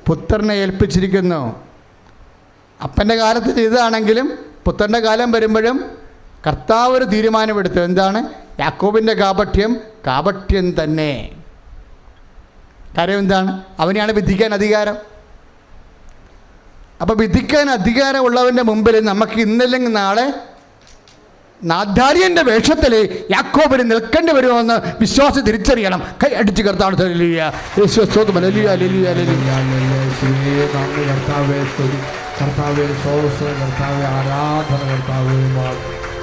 S1: പുത്രനെ ഏൽപ്പിച്ചിരിക്കുന്നു. അപ്പൻ്റെ കാലത്ത് ചെയ്തതാണെങ്കിലും പുത്രൻ്റെ കാലം വരുമ്പോഴും കർത്താവ് ഒരു തീരുമാനമെടുത്തു. എന്താണ്? യാക്കോബിൻ്റെ കാപട്യം തന്നെ. കാര്യം എന്താണ്? അവനെയാണ് വിധിക്കാൻ അധികാരം. അപ്പോൾ വിധിക്കാൻ അധികാരമുള്ളവൻ്റെ മുമ്പിൽ നമുക്ക് ഇന്നല്ലെങ്കിൽ നാളെ നാഥാരിയൻ്റെ വേഷത്തിൽ യാക്കോബിന് നിൽക്കേണ്ടി വരുമെന്ന് വിശ്വാസം തിരിച്ചറിയണം. കൈ അടിച്ച് കർത്താവ്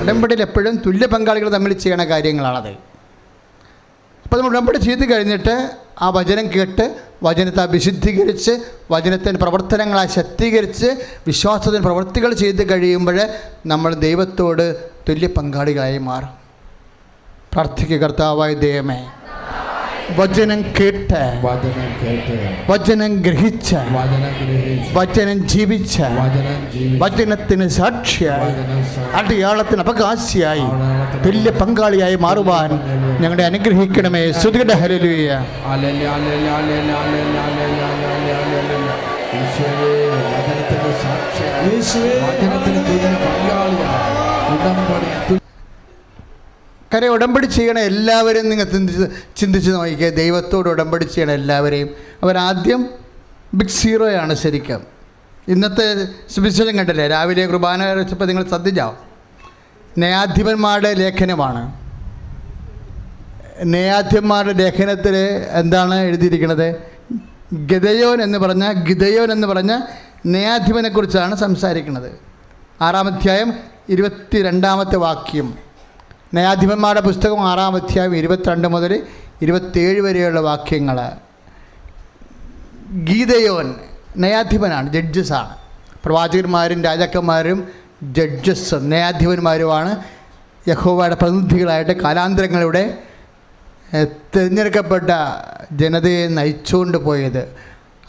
S1: ഉടമ്പടിയിൽ എപ്പോഴും തുല്യ പങ്കാളികൾ തമ്മിൽ ചെയ്യണ കാര്യങ്ങളാണത്. അപ്പോൾ നമ്മൾ ഉടമ്പടി ചെയ്ത് കഴിഞ്ഞിട്ട് ആ വചനം കേട്ട് വചനത്തെ വിശുദ്ധീകരിച്ച് വചനത്തിൻ്റെ പ്രവർത്തനങ്ങളായി ശക്തീകരിച്ച് വിശ്വാസത്തിന് പ്രവൃത്തികൾ ചെയ്ത് കഴിയുമ്പോൾ നമ്മൾ ദൈവത്തോട് തുല്യ പങ്കാളികളായി മാറും. പ്രാർത്ഥിക്കുക. കർത്താവായ ദൈവമേ, വചനം കേട്ട്
S2: വചനം കേട്ട്
S1: വചനം ഗ്രഹിച്ച്
S2: വചനം ഗ്രഹിച്ച്
S1: വചനം ജീവിച്ച്
S2: വചനം ജീവിച്ച്
S1: വചനത്തിന് സാക്ഷിയായി
S2: വചനം
S1: അടയാളത്തിന് അവകാശിയായി തുല്യ പങ്കാളിയായി മാറുവാൻ ഞങ്ങളെ അനുഗ്രഹിക്കണമേ. സ്തുതിക്കട്ടെ. Hallelujah.
S2: Hallelujah, hallelujah, hallelujah, hallelujah, hallelujah. യേശുവേ, വചനത്തിന്റെ സാക്ഷിയായി, വചനത്തിന് തുല്യ പങ്കാളിയായി, ഉടമ്പടി
S1: കാര്യം ഉടമ്പടി ചെയ്യണ എല്ലാവരും നിങ്ങൾ ചിന്തിച്ച് നോക്കിക്കുക. ദൈവത്തോട് ഉടമ്പടി ചെയ്യണ എല്ലാവരെയും അവരാദ്യം ബിഗ് സീറോയാണ് ശരിക്കും. ഇന്നത്തെ സുവിശേഷം കണ്ടില്ലേ, രാവിലെ കുർബാന വെച്ചപ്പോൾ നിങ്ങൾ ശ്രദ്ധിച്ചാവും. ന്യായാധിപന്മാരുടെ ലേഖനമാണ്. ന്യായാധിപന്മാരുടെ ലേഖനത്തിൽ എന്താണ് എഴുതിയിരിക്കുന്നത്? ഗിദെയോൻ എന്ന് പറഞ്ഞ ന്യായാധിപനെക്കുറിച്ചാണ് സംസാരിക്കുന്നത്. 6-ാം അധ്യായം 22-ാമത്തെ വാക്യം. ന്യായാധിപന്മാരുടെ പുസ്തകം 6-ാം അധ്യായം 22 മുതൽ 27 വരെയുള്ള വാക്യങ്ങൾ. ഗിദെയോൻ ന്യായാധിപനാണ്, ജഡ്ജസാണ്. പ്രവാചകന്മാരും രാജാക്കന്മാരും ജഡ്ജസും ന്യായാധിപന്മാരുമാണ് യഹോവയുടെ പ്രതിനിധികളായിട്ട് കാലാന്തരങ്ങളിലൂടെ തിരഞ്ഞെടുക്കപ്പെട്ട ജനതയെ നയിച്ചുകൊണ്ട് പോയത്.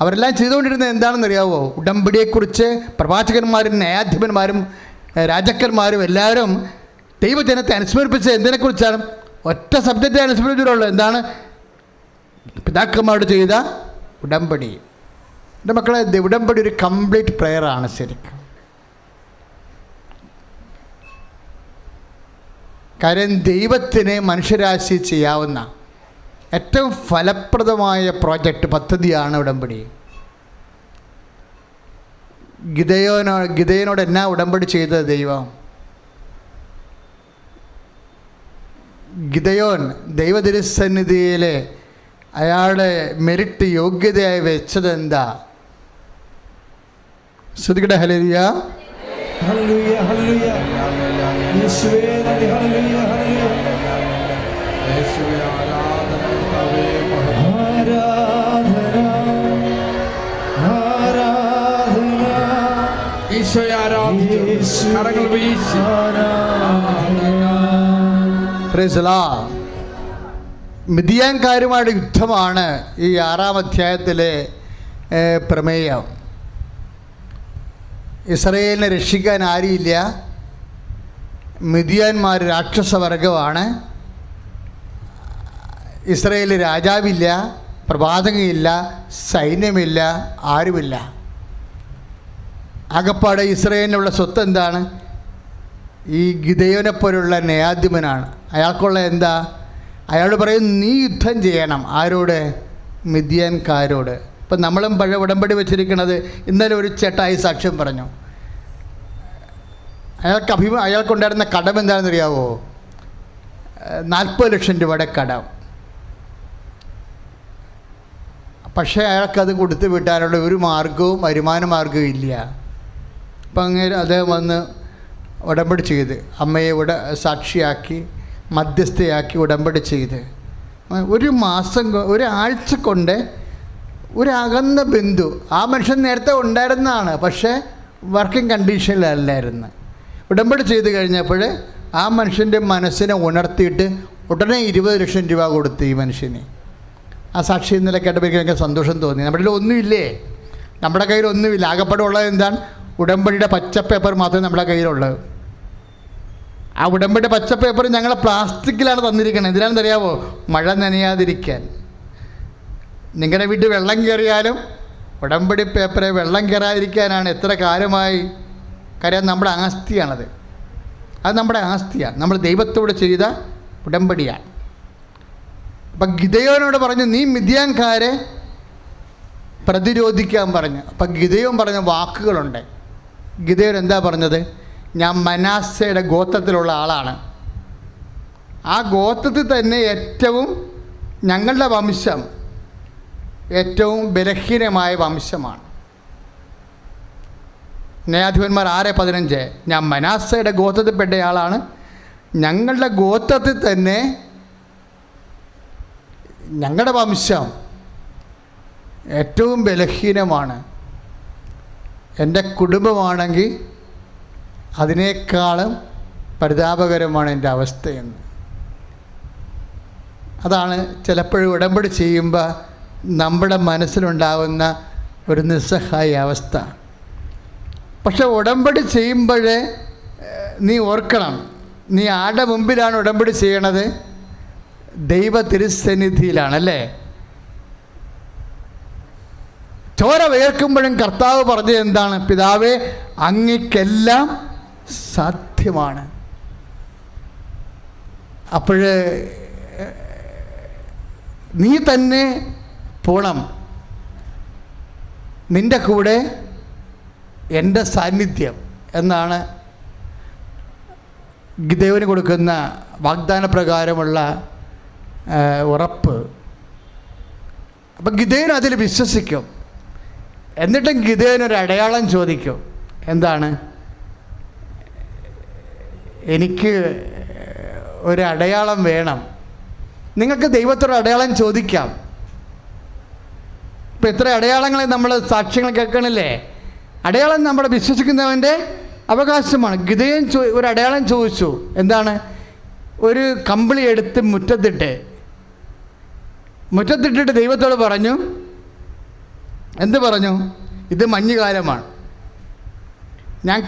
S1: അവരെല്ലാം ചെയ്തുകൊണ്ടിരുന്നത് എന്താണെന്നറിയാവോ? ഉടമ്പടിയെക്കുറിച്ച് പ്രവാചകന്മാരും ന്യായാധിപന്മാരും രാജാക്കന്മാരും എല്ലാവരും ദൈവജനത്തെ അനുസ്മരിപ്പിച്ച് എന്തിനെക്കുറിച്ചാണ്? ഒറ്റ സബ്ജക്റ്റ് അനുസ്മരിച്ചിട്ടുള്ളൂ. എന്താണ്? പിതാക്കന്മാരോട് ചെയ്ത ഉടമ്പടി. എൻ്റെ മക്കളെ, ഉടമ്പടി ഒരു കംപ്ലീറ്റ് പ്രെയറാണ് ശരിക്കും. കാര്യം ദൈവത്തിന് മനുഷ്യരാശി ചെയ്യാവുന്ന ഏറ്റവും ഫലപ്രദമായ പ്രോജക്റ്റ് പദ്ധതിയാണ് ഉടമ്പടി. ഗിദെയോനോട് എന്നാ ഉടമ്പടി ചെയ്തത് ദൈവം? ഗിദെയോൻ ദൈവതിരുസന്നിധിയിൽ അയാളുടെ മെറിറ്റ് യോഗ്യതയായി വെച്ചത് എന്താ? ശ്രുതികട. Hallelujah,
S2: hallelujah, hallelujah. യേശുവേ നന്ദി. Hallelujah, hallelujah. യേശുവേ ആരാധന, കർത്താവേ ആരാധന, ആരാധന. ഈശോയെ ആരാധിച്ചു, കരങ്ങൾ വീശി ആരാധന.
S1: Price the Lord. മിദ്യാൻകാരുമായിട്ട് യുദ്ധമാണ് ഈ 6-ാം അധ്യായത്തിലെ പ്രമേയം. ഇസ്രായേലിനെ രക്ഷിക്കാൻ ആരുമില്ല. മിദ്യാന്മാർ രാക്ഷസവർഗമാണ്. ഇസ്രായേലിൽ രാജാവില്ല, പ്രവാചകയില്ല, സൈന്യമില്ല, ആരുമില്ല. ആകപ്പാടെ ഇസ്രായേലിനുള്ള സ്വത്ത് എന്താണ്? ഈ ഗിദെയോനെ പോലുള്ള ന്യായാധിപനാണ്. അയാൾക്കുള്ള എന്താ? അയാളോട് പറയും, നീ യുദ്ധം ചെയ്യണം. ആരോട്? മിദ്യാൻകാരോട്. ഇപ്പം നമ്മളും പഴയ ഉടമ്പടി വെച്ചിരിക്കുന്നത്. ഇന്നലെ ഒരു ചേട്ടായി സാക്ഷ്യം പറഞ്ഞു. അയാൾക്കുണ്ടായിരുന്ന കടം എന്താണെന്ന് അറിയാവോ? 40 ലക്ഷം രൂപയുടെ കടം. പക്ഷേ അയാൾക്കത് കൊടുത്തു വിട്ടാനുള്ള ഒരു മാർഗവും വരുമാന മാർഗവും ഇല്ല. അപ്പം അങ്ങനെ അദ്ദേഹം വന്ന് ഉടമ്പടി ചെയ്ത് അമ്മയെ സാക്ഷിയാക്കി മധ്യസ്ഥയാക്കി ഉടമ്പടി ചെയ്ത് ഒരാഴ്ച കൊണ്ട് ഒരു അകന്ന ബന്ധു, ആ മനുഷ്യൻ നേരത്തെ ഉണ്ടായിരുന്നതാണ്, പക്ഷേ വർക്കിംഗ് കണ്ടീഷനിലല്ലായിരുന്നു. ഉടമ്പടി ചെയ്ത് കഴിഞ്ഞപ്പോൾ ആ മനുഷ്യൻ്റെ മനസ്സിനെ ഉണർത്തിയിട്ട് ഉടനെ 20 ലക്ഷം രൂപ കൊടുത്തു ഈ മനുഷ്യന്. ആ സാക്ഷി ഇന്നലെ കേട്ടപ്പോൾ എനിക്ക് ഭയങ്കര സന്തോഷം തോന്നി. നമ്മുടെ ഒന്നുമില്ലേ, നമ്മുടെ കയ്യിൽ ഒന്നുമില്ല. ആകപ്പാടുള്ളത് എന്താണ്? ഉടമ്പടിയുടെ പച്ച പേപ്പർ മാത്രമേ നമ്മുടെ കയ്യിലുള്ളത്. ആ ഉടമ്പടി പച്ച പേപ്പർ ഞങ്ങൾ പ്ലാസ്റ്റിക്കിലാണ് തന്നിരിക്കുന്നത്. എന്തിനാണെന്ന് അറിയാമോ? മഴ നനയാതിരിക്കാൻ. നിങ്ങളുടെ വീട്ടിൽ വെള്ളം കയറിയാലും ഉടമ്പടി പേപ്പറെ വെള്ളം കയറാതിരിക്കാനാണ്. എത്ര കാലമായി. കാര്യം നമ്മുടെ ആസ്തിയാണത്. അത് നമ്മുടെ ആസ്തിയാണ്. നമ്മൾ ദൈവത്തോട് ചെയ്ത ഉടമ്പടിയാണ്. അപ്പം ഗിദെയോനോട് പറഞ്ഞു, നീ മിദ്യാൻകാരെ പ്രതിരോധിക്കാൻ പറഞ്ഞു. അപ്പം ഗിദെയോൻ പറഞ്ഞ വാക്കുകളുണ്ട്. ഗിദെയോൻ എന്താ പറഞ്ഞത്? ഞാൻ മനാസയുടെ ഗോത്രത്തിലുള്ള ആളാണ്. ആ ഗോത്രത്തിൽ തന്നെ ഞങ്ങളുടെ വംശം ഏറ്റവും ബലഹീനമായ വംശമാണ്. ന്യായാധിപന്മാർ 6:15. ഞാൻ മനാസയുടെ ഗോത്രത്തിൽപ്പെട്ടയാളാണ്. ഞങ്ങളുടെ ഗോത്രത്തിൽ തന്നെ ഞങ്ങളുടെ വംശം ഏറ്റവും ബലഹീനമാണ്. എൻ്റെ കുടുംബമാണെങ്കിൽ അതിനേക്കാളും പരിതാപകരമാണ് എൻ്റെ അവസ്ഥയെന്ന്. അതാണ് ചിലപ്പോഴും ഉടമ്പടി ചെയ്യുമ്പോൾ നമ്മുടെ മനസ്സിലുണ്ടാകുന്ന ഒരു നിസ്സഹായ അവസ്ഥ. പക്ഷെ ഉടമ്പടി ചെയ്യുമ്പോൾ നീ ഓർക്കണം, നീ ആരുടെ മുമ്പിലാണ് ഉടമ്പടി ചെയ്യണത്? ദൈവ തിരുസന്നിധിയിലാണല്ലേ. ചോര വേർക്കുമ്പോഴും കർത്താവ് പറഞ്ഞത് എന്താണ്? പിതാവേ, അങ്ങയ്ക്കെല്ലാം സാധ്യമാണ്. അപ്പോൾ നീ തന്നെ പോണം, നിൻ്റെ കൂടെ എൻ്റെ സാന്നിധ്യം എന്നാണ് ഗിദെയോന് കൊടുക്കുന്ന വാഗ്ദാന പ്രകാരമുള്ള ഉറപ്പ്. അപ്പം ഗിദെയോൻ അതിൽ വിശ്വസിക്കും. എന്നിട്ടും ഗിദെയോൻ ഒരു അടയാളം ചോദിക്കും. എന്താണ്? എനിക്ക് ഒരു അടയാളം വേണം. നിങ്ങൾക്ക് ദൈവത്തോട് അടയാളം ചോദിക്കാം. ഇപ്പം ഇത്ര അടയാളങ്ങളെ നമ്മൾ സാക്ഷ്യങ്ങൾ കേൾക്കണില്ലേ? അടയാളം നമ്മുടെ വിശ്വസിക്കുന്നവൻ്റെ അവകാശമാണ്. ഗിദെയോൻ ഒരു അടയാളം ചോദിച്ചു. എന്താണ്? ഒരു കമ്പിളി എടുത്ത് മുറ്റത്തിട്ടിട്ട് ദൈവത്തോട് പറഞ്ഞു. എന്ത് പറഞ്ഞു? ഇത് മഞ്ഞുകാലമാണ്, ഞാൻ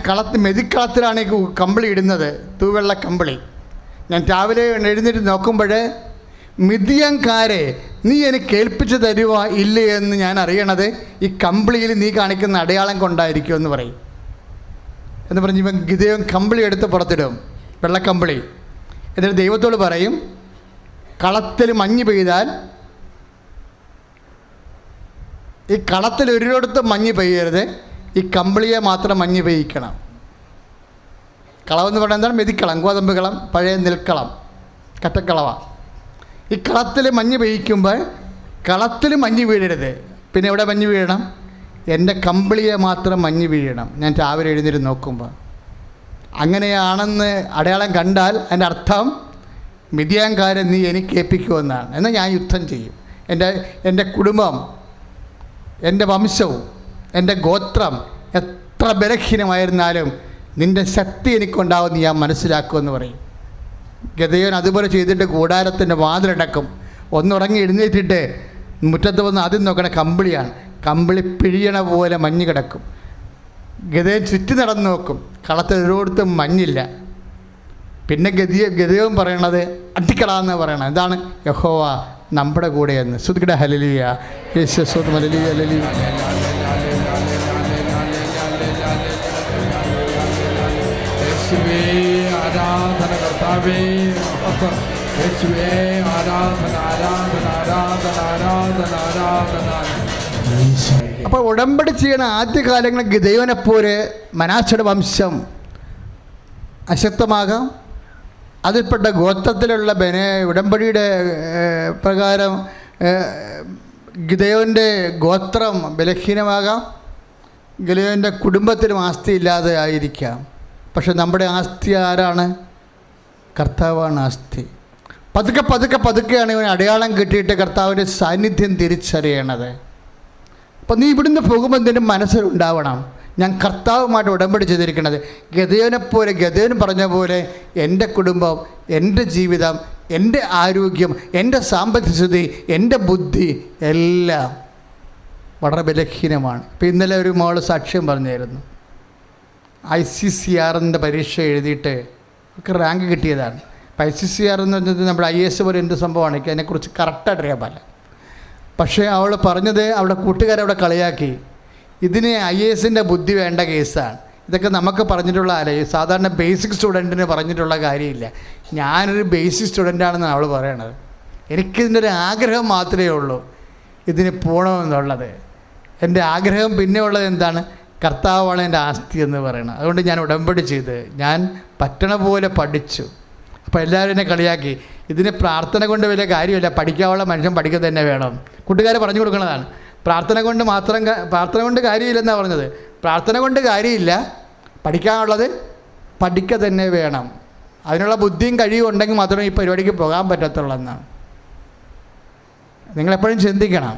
S1: മെതിക്കളത്തിലാണ് ഈ കമ്പിളി ഇടുന്നത്, തൂവെള്ള കമ്പിളി. ഞാൻ രാവിലെ എഴുന്നേറ്റ് നോക്കുമ്പോൾ മിദ്യാൻകാരെ നീ എനിക്ക് ഏൽപ്പിച്ച് തരുവാ ഇല്ലേ എന്ന് ഞാൻ അറിയണത് ഈ കമ്പിളിയിൽ നീ കാണിക്കുന്ന അടയാളം കൊണ്ടായിരിക്കും എന്ന് പറയും. എന്ന് പറഞ്ഞ് ഇവൻ ഗിദെയോൻ കമ്പിളി എടുത്ത് പുറത്തിടും, വെള്ളക്കമ്പിളി. എന്നിട്ട് ദൈവത്തോട് പറയും, കളത്തിൽ മഞ്ഞ് പെയ്താൽ ഈ കളത്തിൽ ഒരിടത്തും മഞ്ഞ് പെയ്യരുത്, ഈ കമ്പിളിയെ മാത്രം മഞ്ഞ് പെയ്യിക്കണം. കളവെന്ന് പറയുന്നത് എന്താണ്? മെതിക്കളം, ഗോതമ്പ് കളം, പഴയ നെൽക്കളം, കറ്റക്കളവ. ഈ കളത്തിൽ മഞ്ഞ് പെയ്യിക്കുമ്പോൾ കളത്തിൽ മഞ്ഞ് വീഴരുത്. പിന്നെ എവിടെ മഞ്ഞ് വീഴണം? എൻ്റെ കമ്പിളിയെ മാത്രം മഞ്ഞ് വീഴണം ഞാൻ രാവിലെ എഴുന്നേറ്റ് നോക്കുമ്പോൾ. അങ്ങനെയാണെന്ന് അടയാളം കണ്ടാൽ അതിൻ്റെ അർത്ഥം മിദ്യാൻകാരെ നീ എനിക്ക് ഏൽപ്പിക്കുമെന്നാണ്. എന്നാൽ ഞാൻ യുദ്ധം ചെയ്യും. എൻ്റെ കുടുംബം, എൻ്റെ വംശവും എൻ്റെ ഗോത്രം എത്ര ബലഹീനമായിരുന്നാലും നിൻ്റെ ശക്തി എനിക്കുണ്ടാവുമെന്ന് ഞാൻ മനസ്സിലാക്കുമെന്ന് പറയും. ഗിദെയോൻ അതുപോലെ ചെയ്തിട്ട് കൂടാരത്തിൻ്റെ വാതിലടക്കും. ഒന്നുറങ്ങി എഴുന്നേറ്റിട്ട് മുറ്റത്ത് വന്ന് ആദ്യം നോക്കണ കമ്പിളിയാണ്. കമ്പിളി പിഴിയണ പോലെ മഞ്ഞ് കിടക്കും. ഗിദെയോൻ ചുറ്റി നടന്ന് നോക്കും, കളത്തിൽ ഒരിടത്തും മഞ്ഞില്ല. പിന്നെ ഗിദെയോൻ പറയണത് അടിക്കളാന്ന് പറയണം. എന്താണ്? യഹോവ നമ്മുടെ കൂടെയെന്ന്. ശ്രുതിക്കട്ടെ ഹല്ലേലൂയ. യേശുവേ സ്തോത്രം. ഹല്ലേലൂയ, ഹല്ലേലൂയ.
S2: യേശുവേ ആരാധന, കർത്താവേ യേശുവേ ആരാധന, ആരാധന, ആരാധന, ആരാധന, ആരാധന.
S1: അപ്പോൾ ഉടമ്പടി ചെയ്യണ ആദ്യകാലങ്ങളിൽ ഗിദെയോനെപ്പോലെ മനാശയുടെ വംശം അശക്തമാകാം. അതിൽപ്പെട്ട ഗോത്രത്തിലുള്ള ഉടമ്പടിയുടെ പ്രകാരം ഗിദെയോൻ്റെ ഗോത്രം ബലഹീനമാകാം. ഗിദെയോൻ്റെ കുടുംബത്തിനും ആസ്തി ഇല്ലാതെ ആയിരിക്കാം. പക്ഷെ നമ്മുടെ ആസ്തി ആരാണ്? കർത്താവാണ് ആസ്തി. പതുക്കെയാണ് ഇവൻ അടയാളം കിട്ടിയിട്ട് കർത്താവിൻ്റെ സാന്നിധ്യം തിരിച്ചറിയണത്. അപ്പം നീ ഇവിടുന്ന് പോകുമ്പോൾ എന്തിനും മനസ്സിലുണ്ടാവണം, ഞാൻ കർത്താവുമായിട്ട് ഉടമ്പടി ചെയ്തിരിക്കുന്നത്. ഗിദെയോൻ പറഞ്ഞ പോലെ എൻ്റെ കുടുംബം, എൻ്റെ ജീവിതം, എൻ്റെ ആരോഗ്യം, എൻ്റെ സാമ്പത്തിക സ്ഥിതി, എൻ്റെ ബുദ്ധി എല്ലാം വളരെ ബലഹീനമാണ്. ഇപ്പം ഇന്നലെ ഒരു മോള് സാക്ഷ്യം പറഞ്ഞായിരുന്നു. ICCR പരീക്ഷ എഴുതിയിട്ട് ഒക്കെ റാങ്ക് കിട്ടിയതാണ്. അപ്പം ICCR എന്ന് പറഞ്ഞത് നമ്മുടെ IAS പോലെ എന്ത് സംഭവമാണ്, എനിക്ക് അതിനെക്കുറിച്ച് കറക്റ്റായിട്ട് അറിയാൻ പാടില്ല. പക്ഷേ അവൾ പറഞ്ഞത് അവളുടെ കൂട്ടുകാരവിടെ കളിയാക്കി, ഇതിന് IAS ബുദ്ധി വേണ്ട കേസാണ്. ഇതൊക്കെ നമുക്ക് പറഞ്ഞിട്ടുള്ള സാധാരണ ബേസിക് സ്റ്റുഡൻറ്റിന് പറഞ്ഞിട്ടുള്ള കാര്യമില്ല. ഞാനൊരു ബേസിക് സ്റ്റുഡൻ്റാണെന്നാണ് അവൾ പറയണത്. എനിക്കിതിൻ്റെ ഒരു ആഗ്രഹം മാത്രമേ ഉള്ളൂ, ഇതിന് പോകണമെന്നുള്ളത്. എൻ്റെ ആഗ്രഹം പിന്നെ ഉള്ളത് എന്താണ്? കർത്താവാണ് എൻ്റെ ആസ്തി എന്ന് പറയണം. അതുകൊണ്ട് ഞാൻ ഉടമ്പടി ചെയ്ത് ഞാൻ പറ്റണ പോലെ പഠിച്ചു. അപ്പോൾ എല്ലാവരും എന്നെ കളിയാക്കി, ഇതിന് പ്രാർത്ഥന കൊണ്ട് വലിയ കാര്യമില്ല, പഠിക്കാനുള്ള മനുഷ്യൻ പഠിക്കുക തന്നെ വേണം. കൂട്ടുകാർ പറഞ്ഞു കൊടുക്കുന്നതാണ്. പ്രാർത്ഥന കൊണ്ട് കാര്യമില്ലെന്നാണ് പറഞ്ഞത്. പ്രാർത്ഥന കൊണ്ട് കാര്യമില്ല, പഠിക്കാനുള്ളത് പഠിക്കുക തന്നെ വേണം. അതിനുള്ള ബുദ്ധിയും കഴിവും ഉണ്ടെങ്കിൽ മാത്രമേ ഈ പരിപാടിക്ക് പോകാൻ പറ്റത്തുള്ളൂ എന്നാണ്. നിങ്ങളെപ്പോഴും ചിന്തിക്കണം,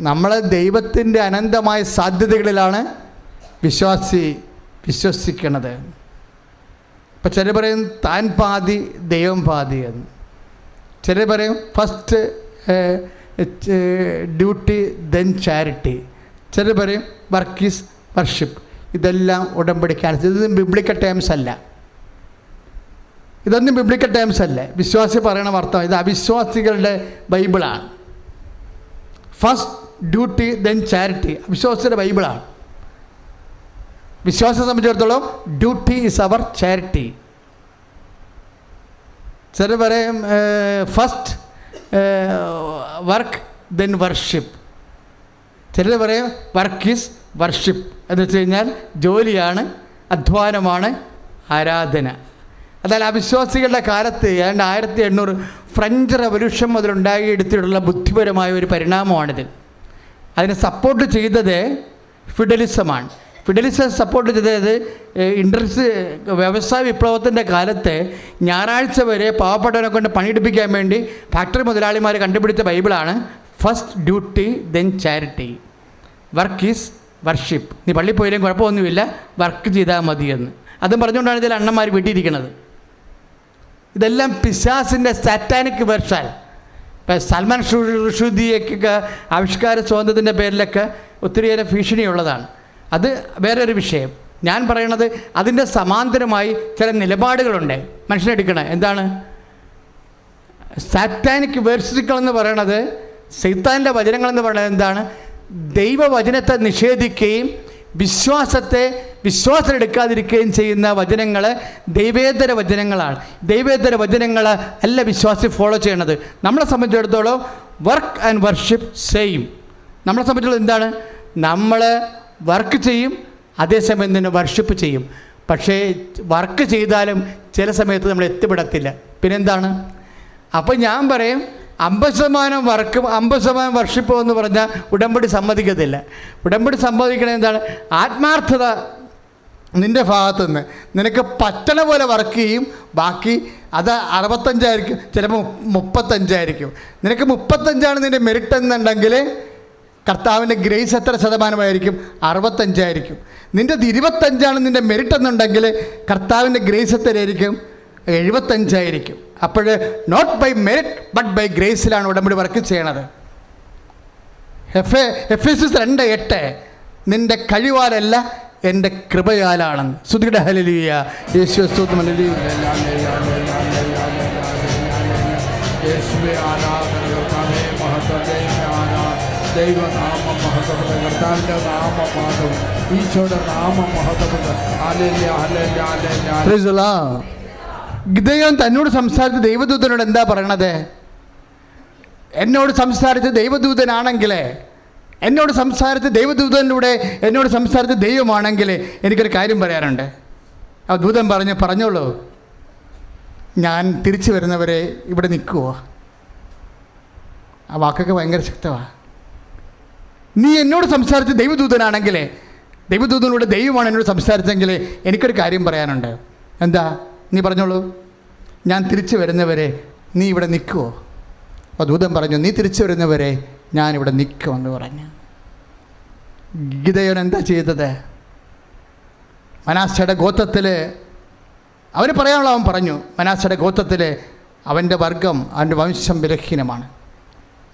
S1: നമ്മൾ ദൈവത്തിൻ്റെ അനന്തമായ സാധ്യതകളിലാണ് വിശ്വസിക്കണത്. ഇപ്പം ചില പറയും താൻ പാതി ദൈവം പാതി എന്ന്. ചിലർ പറയും ഫസ്റ്റ് ഡ്യൂട്ടി ദെൻ ചാരിറ്റി. ചിലർ പറയും വർക്ക് ഈസ് വർഷിപ്പ്. ഇതെല്ലാം ഉടമ്പടിക്കാണ്. ഇതൊന്നും ബിബ്ലിക്കൽ ടേംസ് അല്ല. ഇതൊന്നും ബിബ്ലിക്കൽ ടേംസ് അല്ല. വിശ്വാസി പറയണ അർത്ഥം ഇത് അവിശ്വാസികളുടെ ബൈബിളാണ്. ഫസ്റ്റ് ഡ്യൂട്ടി ദെൻ ചാരിറ്റി അവിശ്വാസിയുടെ ബൈബിളാണ്. വിശ്വാസത്തെ സംബന്ധിച്ചിടത്തോളം ഡ്യൂട്ടി ഈസ് അവർ ചാരിറ്റി. ചിലർ പറയും ഫസ്റ്റ് വർക്ക് ദെൻ വർഷിപ്പ്. ചിലർ പറയും വർക്ക് ഈസ് വർഷിപ്പ് എന്ന് വെച്ച് കഴിഞ്ഞാൽ ജോലിയാണ്, അധ്വാനമാണ്, ആരാധന. അതായത് അവിശ്വാസികളുടെ കാലത്ത് ഏതാണ്ട് 1800 ഫ്രഞ്ച് റവല്യൂഷൻ മുതലുണ്ടാക്കി എടുത്തിട്ടുള്ള ബുദ്ധിപരമായ ഒരു പരിണാമമാണിത്. അതിനെ സപ്പോർട്ട് ചെയ്തത് ഫിഡലിസമാണ്. ഫിഡലിസം സപ്പോർട്ട് ചെയ്തത് വ്യവസായ വിപ്ലവത്തിൻ്റെ കാലത്ത് ഞായറാഴ്ച വരെ പാവപ്പെട്ടവനെ കൊണ്ട് പണിയെടുപ്പിക്കാൻ വേണ്ടി ഫാക്ടറി മുതലാളിമാർ കണ്ടുപിടിച്ച ബൈബിളാണ് first duty then charity. Work is worship. നീ പള്ളിയിൽ പോയാലും കുഴപ്പമൊന്നുമില്ല, വർക്ക് ചെയ്താൽ മതിയെന്ന്. അതും പറഞ്ഞുകൊണ്ടാണ് ഇതിൽ അണ്ണന്മാർ വീട്ടിയിരിക്കുന്നത്. ഇതെല്ലാം പിശാസിൻ്റെ സാറ്റാനിക് വേർഷൻ. ഇപ്പം സൽമാൻ റുഷ്ദിയൊക്കെ ആവിഷ്കാര സ്വാതന്ത്ര്യത്തിൻ്റെ പേരിലൊക്കെ ഒത്തിരിയേറെ ഭീഷണിയുള്ളതാണ്. അത് വേറൊരു വിഷയം. ഞാൻ പറയണത് അതിൻ്റെ സമാന്തരമായി ചില നിലപാടുകളുണ്ട് മനുഷ്യനെടുക്കണേ. എന്താണ് സാറ്റാനിക് വേഴ്സുകളെന്ന് പറയണത്? സൈത്താൻ്റെ വചനങ്ങളെന്ന് പറയുന്നത് എന്താണ്? ദൈവവചനത്തെ നിഷേധിക്കുകയും വിശ്വാസം എടുക്കാതിരിക്കുകയും ചെയ്യുന്ന വചനങ്ങൾ ദൈവേതര വചനങ്ങളാണ്. ദൈവേതര വചനങ്ങൾ അല്ല വിശ്വാസി ഫോളോ ചെയ്യണത്. നമ്മളെ സംബന്ധിച്ചിടത്തോളം വർക്ക് ആൻഡ് വർഷിപ്പ് സെയിം. നമ്മളെ സംബന്ധിച്ചിടത്തോളം എന്താണ്? നമ്മൾ വർക്ക് ചെയ്യും, അതേസമയം തന്നെ വർഷിപ്പ് ചെയ്യും. പക്ഷേ വർക്ക് ചെയ്താലും ചില സമയത്ത് നമ്മൾ എത്തിപ്പെടത്തില്ല. പിന്നെന്താണ്? അപ്പോൾ ഞാൻ പറയും 50% വർക്കും 50% വർഷിപ്പോ എന്ന് പറഞ്ഞാൽ ഉടമ്പടി സമ്മതിക്കത്തില്ല. ഉടമ്പടി സമ്മതിക്കണത് എന്താണ്? ആത്മാർത്ഥത നിൻ്റെ ഭാഗത്തുനിന്ന്. നിനക്ക് പറ്റണ പോലെ വർക്ക് ചെയ്യും, ബാക്കി അത് 65 ചിലപ്പോൾ 35. നിനക്ക് 35 നിൻ്റെ മെറിറ്റ് എന്നുണ്ടെങ്കിൽ കർത്താവിൻ്റെ ഗ്രേസ് എത്ര ശതമാനമായിരിക്കും? 65. നിൻ്റെ 25 നിൻ്റെ മെറിറ്റ് എന്നുണ്ടെങ്കിൽ കർത്താവിൻ്റെ ഗ്രേസ് എത്രയായിരിക്കും? 75. അപ്പോൾ not by merit but by ഗ്രേസിലാണ് ഉടമ്പടി വർക്ക് ചെയ്യണത്. എഫേസ്യസ് 2:8 നിൻ്റെ കഴിവാലല്ല എൻ്റെ കൃപയാലാണെന്ന്. സ്തുതിയുടെ ഹല്ലേലൂയ. യേശുവേ സ്തോത്രം. ഹല്ലേലൂയ.
S2: യേശുവേ ആരാധന കർത്താവേ, ദൈവനാമം മഹത്വപ്പെട്ട, കർത്താവിൻ്റെ നാമം മഹത്വം, ഈശോയുടെ നാമം മഹത്വപ്പെട്ട. Hallelujah, hallelujah, hallelujah.
S1: Praise the Lord. Gideon തന്നോട് സംസാരിച്ച ദൈവദൂതനോട് എന്താ പറയണത്? എന്നോട് സംസാരിച്ച ദൈവദൂതനാണെങ്കിൽ, എന്നോട് സംസാരിച്ച ദൈവദൂതനിലൂടെ എന്നോട് സംസാരിച്ച ദൈവമാണെങ്കിൽ എനിക്കൊരു കാര്യം പറയാനുണ്ട്. ആ ദൂതൻ പറഞ്ഞോളൂ, ഞാൻ തിരിച്ചു വരുന്നവരെ ഇവിടെ നിൽക്കുമോ? ആ വാക്കൊക്കെ ഭയങ്കര ശക്തമാണ്. നീ എന്നോട് സംസാരിച്ച ദൈവദൂതനാണെങ്കിൽ, ദൈവദൂതനിലൂടെ ദൈവമാണ് എന്നോട് സംസാരിച്ചെങ്കിൽ എനിക്കൊരു കാര്യം പറയാനുണ്ട്. എന്താ? നീ പറഞ്ഞോളൂ. ഞാൻ തിരിച്ചു വരുന്നവരെ നീ ഇവിടെ നിൽക്കുമോ? അപ്പോൾ ദൂതൻ പറഞ്ഞു, നീ തിരിച്ചു വരുന്നവരെ ഞാനിവിടെ നിൽക്കുമെന്ന് പറഞ്ഞു. ഗിദെയോൻ എന്താ ചെയ്തത്? മനാസയുടെ ഗോത്രത്തിൽ അവന് പറയാനുള്ള അവൻ പറഞ്ഞു. മനാസയുടെ ഗോത്രത്തിൽ അവൻ്റെ വർഗം, അവൻ്റെ വംശം ബലഹീനമാണ്.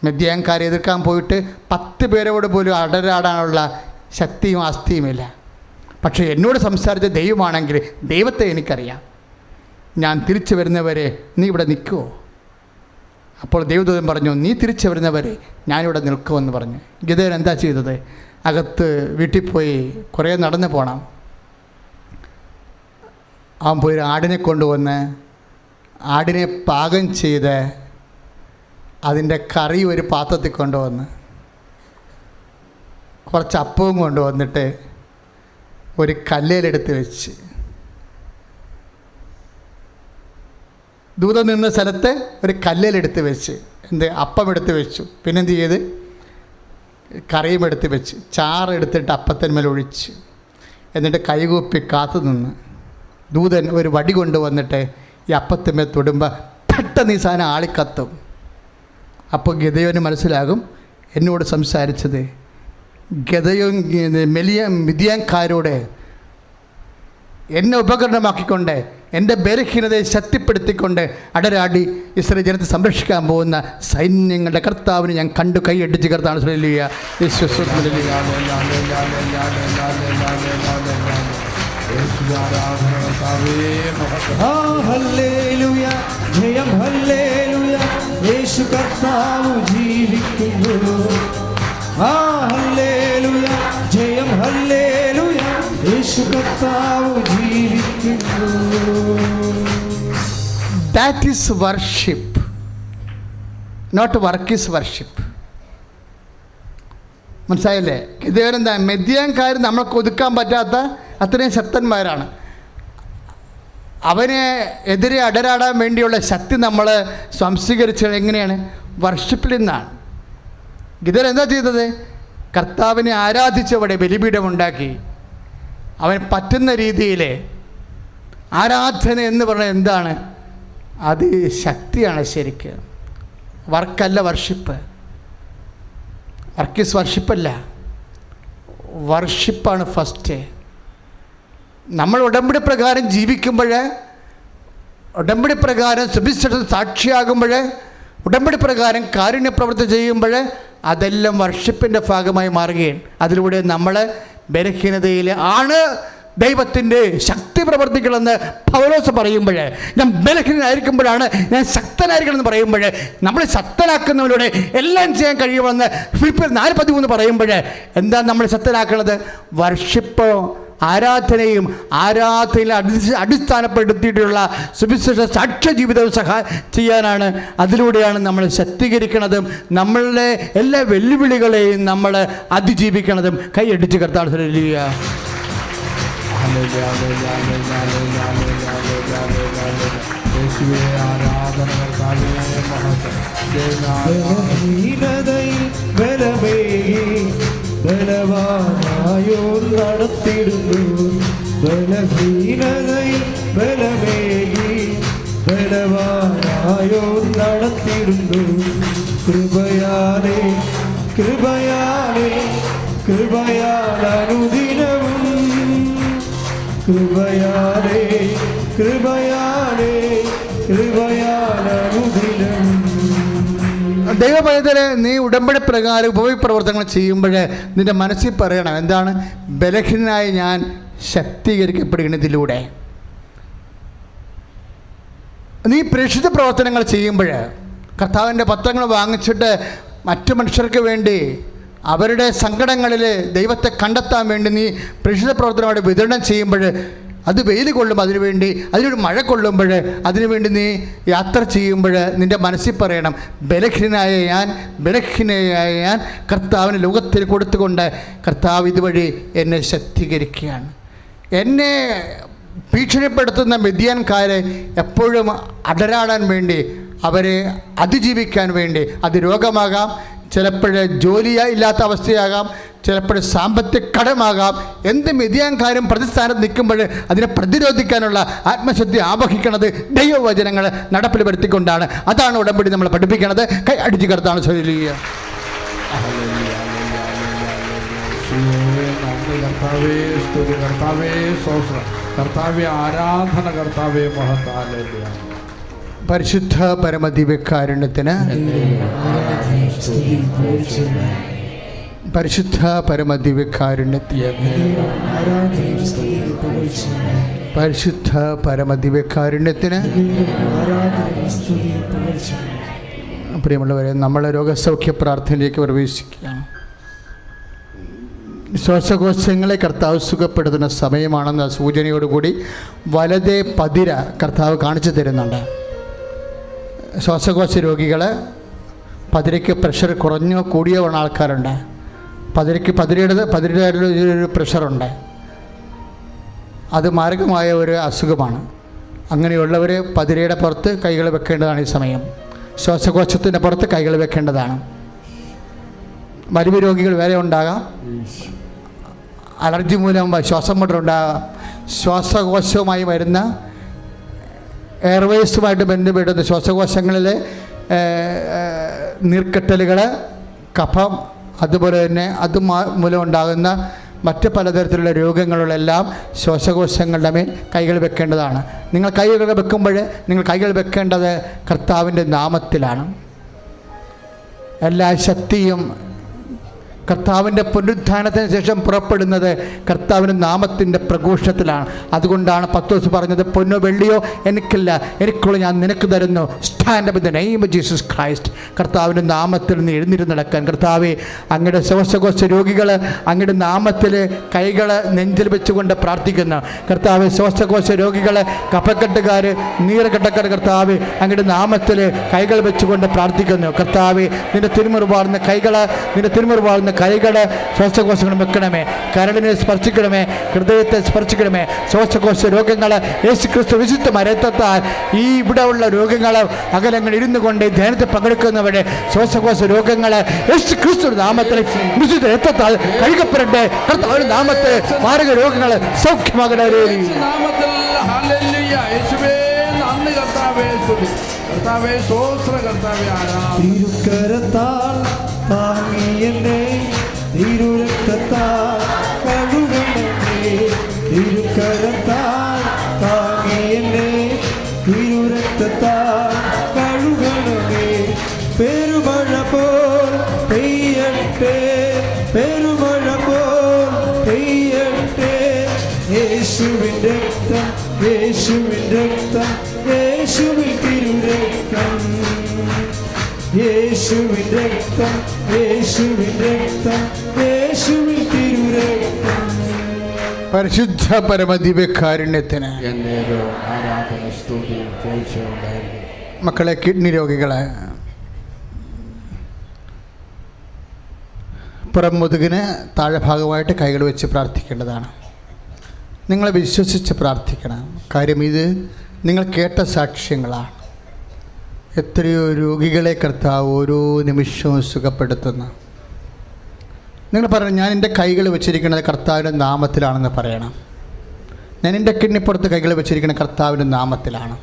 S1: മിദ്യാൻകാരെ എതിർക്കാൻ പോയിട്ട് 10 പേരോട് പോലും അടരാടാനുള്ള ശക്തിയും ആസ്തിയുമില്ല. പക്ഷേ എന്നോട് സംസാരിച്ച ദൈവമാണെങ്കിൽ ദൈവത്തെ എനിക്കറിയാം. ഞാൻ തിരിച്ചു വരുന്നവരെ നീ ഇവിടെ നിൽക്കുമോ? അപ്പോൾ ദൈവദൂതൻ പറഞ്ഞു, നീ തിരിച്ചു വരുന്നവരെ ഞാനിവിടെ നിൽക്കുമെന്ന് പറഞ്ഞു. ഗിദെയോൻ എന്താ ചെയ്തത്? അകത്ത് വീട്ടിൽ പോയി കുറേ നടന്നു പോകണം. അവൻ പോയി ആടിനെ കൊണ്ടുവന്ന് ആടിനെ പാകം ചെയ്ത് അതിൻ്റെ കറി ഒരു പാത്രത്തിൽ കൊണ്ടുവന്ന് കുറച്ച് അപ്പവും കൊണ്ടുവന്നിട്ട് ഒരു കല്ലേലെടുത്ത് വെച്ച്, ദൂതം നിന്ന സ്ഥലത്ത് ഒരു കല്ലേലെടുത്ത് വെച്ച് അപ്പം എടുത്ത് വെച്ചു. പിന്നെന്ത് ചെയ്ത്? കറിയും എടുത്ത് വെച്ച് ചാറെടുത്തിട്ട് അപ്പത്തിന്മേൽ ഒഴിച്ച്, എന്നിട്ട് കൈകൂപ്പി കാത്തു നിന്ന് ദൂതൻ ഒരു വടി കൊണ്ടുവന്നിട്ട് ഈ അപ്പത്തിന്മേൽ തൊടുമ്പോൾ പെട്ടെന്ന് ഈ സാധനം ആളിക്കത്തും. അപ്പോൾ ഗിദെയോന് മനസ്സിലാകും എന്നോട് സംസാരിച്ചത് മിദ്യാൻകാരോട് എന്നെ ഉപകരണമാക്കിക്കൊണ്ട് എൻ്റെ ബലഹീനതയെ ശക്തിപ്പെടുത്തിക്കൊണ്ട് അടരാടി ഇസ്രായേൽ ജനത്തെ സംരക്ഷിക്കാൻ പോകുന്ന സൈന്യങ്ങളുടെ കർത്താവിനെ ഞാൻ കണ്ടു കൈയടിച്ച് കർത്താവ് ഹല്ലേലൂയ.
S3: ഹല്ലേലൂയ, ജയം ഹല്ലേലൂയ, യേശു കർത്താവ് ജീവിക്കുന്നു. ഹല്ലേലൂയ, ജയം ഹല്ലേലൂയ, യേശു കർത്താവ് ജീവിക്കുന്നു.
S1: That is worship, not work is worship. മനസ്സിലായില്ലേ? ഇതുവരെന്താ മെദ്യാൻകാർ നമ്മൾക്ക് ഒതുക്കാൻ പറ്റാത്ത അത്രയും ശക്തന്മാരാണ്. അവനെ എതിരെ അടരാടാൻ വേണ്ടിയുള്ള ശക്തി നമ്മൾ സംസ്വീകരിച്ചത് എങ്ങനെയാണ്? വർഷിപ്പിൽ നിന്നാണ്. ഗിദെയോൻ എന്താ ചെയ്തത്? കർത്താവിനെ ആരാധിച്ചവിടെ ബലിപീഠമുണ്ടാക്കി. അവൻ പറ്റുന്ന രീതിയിൽ ആരാധന എന്ന് പറഞ്ഞാൽ എന്താണ്? അത് ശക്തിയാണ് ശരിക്ക്. വർക്കല്ല വർഷിപ്പ്. വർക്ക് ഈസ് വർഷിപ്പല്ല, വർഷിപ്പാണ് ഫസ്റ്റ്. നമ്മൾ ഉടമ്പടി പ്രകാരം ജീവിക്കുമ്പോൾ, ഉടമ്പടി പ്രകാരം സുവിശേഷ സാക്ഷിയാകുമ്പോൾ, ഉടമ്പടി പ്രകാരം കാരുണ്യപ്രവൃത്തി ചെയ്യുമ്പോൾ അതെല്ലാം വർഷിപ്പിൻ്റെ ഭാഗമായി മാറുകയാണ്. അതിലൂടെ നമ്മൾ ബലഹീനതയിൽ ആണ് ദൈവത്തിൻ്റെ ശക്തി പ്രവർത്തിക്കണമെന്ന് പൗലോസ് പറയുമ്പോൾ, ഞാൻ ബലഹീനനായിരിക്കുമ്പോഴാണ് ഞാൻ ശക്തനായിരിക്കണമെന്ന് പറയുമ്പോൾ, നമ്മൾ ശക്തനാക്കുന്നവരോട് എല്ലാം ചെയ്യാൻ കഴിയുമെന്ന് ഫിലിപ്പിയർ 4:13 പറയുമ്പോൾ എന്താ നമ്മൾ ശക്തനാക്കുന്നത്? വർഷിപ്പോ ആരാധനയും ആരാധനയിൽ അടിസ്ഥാനപ്പെടുത്തിയിട്ടുള്ള സുവിശേഷ സാക്ഷ്യ ജീവിതവും ചെയ്യാനാണ്. അതിലൂടെയാണ് നമ്മൾ ശക്തീകരിക്കുന്നതും നമ്മളുടെ എല്ലാ വെല്ലുവിളികളെയും നമ്മൾ അതിജീവിക്കുന്നതും. കൈയടിച്ച് കർത്താവ് ഹല്ലേലൂയ.
S3: ബലഹീനതയിൽ ബലമേകി ബലവാനായോ നടത്തിടുന്നു. ബലഹീനതയിൽ ബലമേകി ബലവാനായോ നടത്തിടുന്നു. കൃപയാലേ കൃപയാലേ കൃപയാലനുദിനവും, കൃപയാലേ കൃപയാലേ കൃപയാലനുദിനവും.
S1: ദൈവപൈതലെ, നീ ഉടമ്പടി പ്രകാരം ഉപവിപ്രവർത്തനങ്ങൾ ചെയ്യുമ്പോൾ നിൻ്റെ മനസ്സിൽ പറയണം, എന്താണ്? ബലഹീനനായി ഞാൻ ശക്തീകരിക്കപ്പെടുന്നതിലൂടെ. നീ പ്രേക്ഷിത പ്രവർത്തനങ്ങൾ ചെയ്യുമ്പോൾ, കർത്താവിൻ്റെ പത്രങ്ങൾ വാങ്ങിച്ചിട്ട് മറ്റു മനുഷ്യർക്ക് വേണ്ടി അവരുടെ സങ്കടങ്ങളിൽ ദൈവത്തെ കണ്ടെത്താൻ വേണ്ടി നീ പ്രേക്ഷിത പ്രവർത്തനമായിട്ട് വിതരണം ചെയ്യുമ്പോൾ, അത് വെയിൽ കൊള്ളുമ്പോൾ അതിനുവേണ്ടി, അതിനൊരു മഴ കൊള്ളുമ്പോൾ അതിനുവേണ്ടി നീ യാത്ര ചെയ്യുമ്പോൾ നിൻ്റെ മനസ്സിൽ പറയണം, ബലഹീനനായ ഞാൻ കർത്താവിന് ലോകത്തിൽ കൊടുത്തുകൊണ്ട് കർത്താവ് ഇതുവഴി എന്നെ ശക്തീകരിക്കുകയാണ്. എന്നെ ഭീഷണിപ്പെടുത്തുന്ന മിദ്യാൻകാരെ എപ്പോഴും അടരാടാൻ വേണ്ടി, അവരെ അതിജീവിക്കാൻ വേണ്ടി, അത് രോഗമാകാം, ചിലപ്പോൾ ജോലി ഇല്ലാത്ത അവസ്ഥയാകാം, ചിലപ്പോൾ സാമ്പത്തിക കടമാകാം, എന്ത് മിദ്യാൻകാരും പ്രതിസ്ഥാനത്ത് നിൽക്കുമ്പോൾ അതിനെ പ്രതിരോധിക്കാനുള്ള ആത്മശക്തി ആവഹിക്കുന്നത് ദൈവവചനങ്ങൾ നടപ്പിൽ വരുത്തിക്കൊണ്ടാണ്. അതാണ് ഉടമ്പടി നമ്മൾ പഠിപ്പിക്കുന്നത്. കൈ അടിച്ചു കർത്താവ് ഹല്ലേലൂയ.
S2: കർത്താവേ സ്തുതി, കർത്താവേ സ്തോത്രം, കർത്താവേ ആരാധന, കർത്താവേ മഹത്വം. ഹല്ലേലൂയ.
S1: പരിശുദ്ധ പരമദിവ്യകാരുണ്യത്തിന്, പരിശുദ്ധ പരമദിവ്യകാരുണ്യത്തിന്, പരിശുദ്ധ പരമദിവ്യകാരുണ്യത്തിന്. പ്രിയമുള്ളവരെ, നമ്മൾ രോഗസൗഖ്യ പ്രാർത്ഥനയിലേക്ക് പ്രവേശിക്കുകയാണ്. ശ്വാസകോശങ്ങളെ കർത്താവ് സുഖപ്പെടുത്തുന്ന സമയമാണെന്ന സൂചനയോടുകൂടി വലതേ പതിര കർത്താവ് കാണിച്ചു തരുന്നുണ്ട്. ശ്വാസകോശ രോഗികൾ, പതിരയ്ക്ക് പ്രഷർ കുറഞ്ഞോ കൂടിയോ ഉള്ള ആൾക്കാരുണ്ട്. പതിരയുടെ ഒരു പ്രഷറുണ്ട്, അത് മാരകമായ ഒരു അസുഖമാണ്. അങ്ങനെയുള്ളവർ പതിരയുടെ പുറത്ത് കൈകൾ വെക്കേണ്ടതാണ്. ഈ സമയം ശ്വാസകോശത്തിൻ്റെ പുറത്ത് കൈകൾ വെക്കേണ്ടതാണ്. വലിയ രോഗികൾ വേറെ ഉണ്ടാകാം, അലർജി മൂലം ശ്വാസം മുട്ടലുണ്ടാകാം. ശ്വാസകോശവുമായി വരുന്ന എയർവേസുമായിട്ട് ബന്ധപ്പെടുന്ന ശ്വാസകോശങ്ങളിലെ നീർക്കെട്ടലുകൾ, കഫം, അതുപോലെ തന്നെ അത് മൂലം ഉണ്ടാകുന്ന മറ്റ് പലതരത്തിലുള്ള രോഗങ്ങളുടെല്ലാം ശ്വാസകോശങ്ങളുടെ മേൽ കൈകൾ വെക്കേണ്ടതാണ്. നിങ്ങൾ കൈകൾ വെക്കുമ്പോൾ നിങ്ങൾ കൈകൾ വെക്കേണ്ടത് കർത്താവിൻ്റെ നാമത്തിലാണ്. എല്ലാ ശക്തിയും കർത്താവിൻ്റെ പുനരുത്ഥാനത്തിന് ശേഷം പുറപ്പെടുന്നത് കർത്താവിൻ്റെ നാമത്തിൻ്റെ പ്രഘോഷത്തിലാണ്. അതുകൊണ്ടാണ് പത്രോസ് പറഞ്ഞത്, പൊന്നോ വെള്ളിയോ എനിക്കില്ല, എനിക്കുള്ള ഞാൻ നിനക്ക് തരുന്നു. Stand up in the name of Jesus Christ. കർത്താവിൻ്റെ നാമത്തിൽ നിന്ന് എഴുന്നേറ്റ് നടക്കാൻ. കർത്താവെ, അങ്ങയുടെ ശ്വാസകോശ രോഗികൾ അങ്ങയുടെ നാമത്തിൽ കൈകൾ നെഞ്ചിൽ വെച്ചുകൊണ്ട് പ്രാർത്ഥിക്കുന്നു. കർത്താവ്, ശ്വാസകോശ രോഗികൾ, കഫക്കെട്ടുകാർ, നീർക്കെട്ടക്കാർ, കർത്താവ് അങ്ങയുടെ നാമത്തിൽ കൈകൾ വെച്ചുകൊണ്ട് പ്രാർത്ഥിക്കുന്നു. കർത്താവെ, നിന്റെ തിരുമുറിവാർന്ന കൈകൾ, നിന്റെ തിരുമുറിവാർന്ന കൈകൾ ശ്വാസകോശങ്ങൾ വെക്കണമേ. കരളിനെ സ്പർശിക്കണമേ, ഹൃദയത്തെ സ്പർശിക്കണമേ. ശ്വാസകോശ രോഗങ്ങൾ യേശുക്രിസ്തു വിശുദ്ധ മരത്താൽ ഈ ഇവിടെ ഉള്ള രോഗങ്ങൾ അകലങ്ങൾ ഇരുന്നു കൊണ്ട് ധ്യാനത്തിൽ പങ്കെടുക്കുന്നവരുടെ ശ്വാസകോശ രോഗങ്ങൾ യേശുക്രിസ്തു നാമത്തിൽ വിശുദ്ധ രക്തത്താൽ കഴുകപ്പെടട്ടെ. കർത്താവിന്റെ നാമത്തിൽ മാരക രോഗങ്ങൾ സൗഖ്യമാകട്ടെ.
S3: തിരുക്കരത്താൽ താങ്ങി എന്നെ തിരുരക്തത്താൽ കഴുകണമേ. തിരുക്കരത്താൽ താങ്ങി എന്നെ തിരുരക്തത്താൽ കഴുകണമേ. പെരുമഴ പോൽ പെയ്യട്ടെ, പെരുമഴ പോൽ പെയ്യട്ടെ. യേശുവിൻ രക്തം, യേശുവിൻ രക്തം, യേശുവിൻ തിരുരക്തം, യേശുവിൻ രക്തം, യേശുവിൻ രക്തം, യേശുവിൻ തിരുരക്തം.
S1: പരിശുദ്ധ പരമദിവ്യകാരുണ്യത്തിന്
S2: ആരാധന, സ്തുതിയും പോഴ്ചയും ഉണ്ടായിരുന്നു.
S1: മക്കളെ, കിഡ്നി രോഗികളെ, പുറം മുതുകിന് താഴെ ഭാഗമായിട്ട് കൈകൾ വെച്ച് പ്രാർത്ഥിക്കേണ്ടതാണ്. നിങ്ങൾ വിശ്വസിച്ച് പ്രാർത്ഥിക്കണം. കാര്യം ഇത് നിങ്ങൾ കേട്ട സാക്ഷ്യങ്ങളാണ്. എത്രയോ രോഗികളെ കർത്താവ് ഓരോ നിമിഷവും സുഖപ്പെടുത്തുന്നു. നിങ്ങൾ പറയണം, ഞാൻ എൻ്റെ കൈകൾ വെച്ചിരിക്കുന്നത് കർത്താവിൻ്റെ നാമത്തിലാണെന്ന് പറയണം. ഞാൻ എൻ്റെ കിഡ്നിപ്പുറത്ത് കൈകൾ വെച്ചിരിക്കുന്ന കർത്താവിൻ്റെ നാമത്തിലാണ്.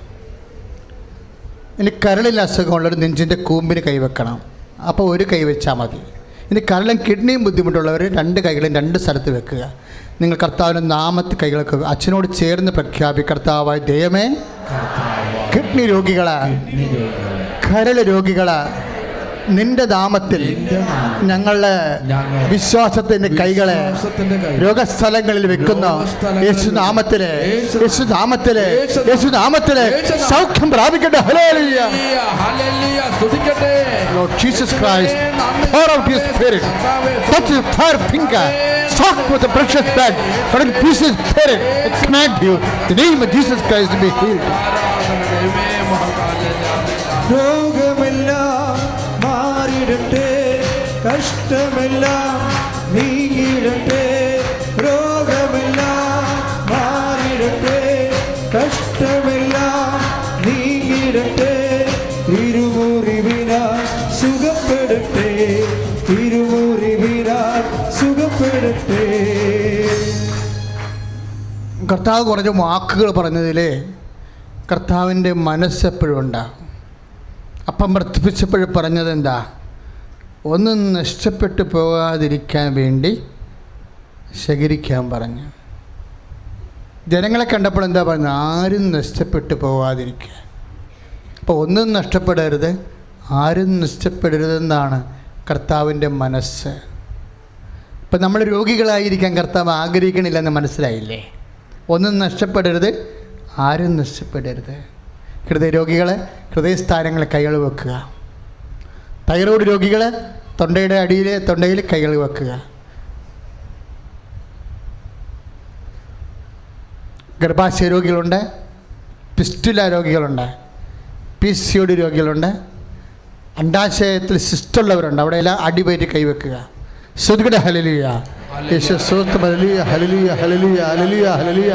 S1: ഇനി കരളിൽ അസുഖമുള്ളൊരു നെഞ്ചിൻ്റെ കൂമ്പിന് കൈവെക്കണം. അപ്പോൾ ഒരു കൈ വെച്ചാൽ മതി. ഇനി കരളും കിഡ്നിയും ബുദ്ധിമുട്ടുള്ളവർ രണ്ട് കൈകളും രണ്ട് സ്ഥലത്ത് വെക്കുക. നിങ്ങൾ കർത്താവിൻ്റെ നാമത്തിൽ കൈകളൊക്കെ അച്ഛനോട് ചേർന്ന് പ്രഖ്യാപിക്കുക. കർത്താവായ ദൈവമേ, കിഡ്നി രോഗികളെ, കരൾ രോഗികളെ, നിന്റെ നാമത്തിൽ ഞങ്ങളുടെ വിശ്വാസത്തിൻ്റെ കൈകളെ രോഗസ്ഥലങ്ങളിൽ വെക്കുന്നു. യേശുനാമത്തിലെ, യേശുനാമത്തിലെ, യേശുനാമത്തിലെ സൗഖ്യം പ്രാപിക്കട്ടെ. ഹല്ലേലൂയ,
S2: ഹല്ലേലൂയ, സ്തുതിക്കട്ടെ.
S1: Lord Jesus Christ, pour out your spirit, touch your fire finger, soak with the precious blood, for in Jesus spirit, it command you, the name of Jesus Christ to be healed.
S3: രോഗമെല്ലാം മാറിടട്ടെ, കഷ്ടമെല്ലാം നീങ്ങിടട്ടെ. രോഗമെല്ലാം മാറിടട്ടെ, കഷ്ടമെല്ലാം നീങ്ങിടട്ടെ. തിരുമുറിവിനാൽ സുഖപ്പെടട്ടെ, തിരുമുറിവിനാൽ സുഖപ്പെടട്ടെ.
S1: കർത്താവ് കുറച്ച് വാക്കുകൾ പറഞ്ഞതിലേ കർത്താവിൻ്റെ മനസ്സെപ്പോഴും ഉണ്ടാകും. അപ്പം വർദ്ധിപ്പിച്ചപ്പോഴും പറഞ്ഞത് എന്താ? ഒന്നും നഷ്ടപ്പെട്ടു പോകാതിരിക്കാൻ വേണ്ടി ശേഖരിക്കാൻ പറഞ്ഞു. ജനങ്ങളെ കണ്ടപ്പോൾ എന്താ പറഞ്ഞത്? ആരും നഷ്ടപ്പെട്ടു പോകാതിരിക്കാൻ. അപ്പോൾ ഒന്നും നഷ്ടപ്പെടരുത്, ആരും നഷ്ടപ്പെടരുതെന്നാണ് കർത്താവിൻ്റെ മനസ്സ്. ഇപ്പം നമ്മൾ രോഗികളായിരിക്കാൻ കർത്താവ് ആഗ്രഹിക്കണില്ലെന്ന് മനസ്സിലായില്ലേ? ഒന്നും നഷ്ടപ്പെടരുത്, ആരും നഷ്ടപ്പെടരുത്. ഹൃദയരോഗികളെ ഹൃദയസ്ഥാനങ്ങളിൽ കൈകൾ വെക്കുക. തൈറോയ്ഡ് രോഗികൾ തൊണ്ടയിൽ കൈകൾ വെക്കുക. ഗർഭാശയ രോഗികളുണ്ട്, പിസ്റ്റുല രോഗികളുണ്ട്, PCOD രോഗികളുണ്ട്, അണ്ടാശയത്തിൽ സിസ്റ്റുള്ളവരുണ്ട്. അവിടെ എല്ലാം അടിവയറ്റി കൈവെക്കുക. ശ്രുതികടെ ഹല്ലേലൂയ, യേശു സ്തോത്രം, ഹല്ലേലൂയ, hallelujah, hallelujah, hallelujah, hallelujah,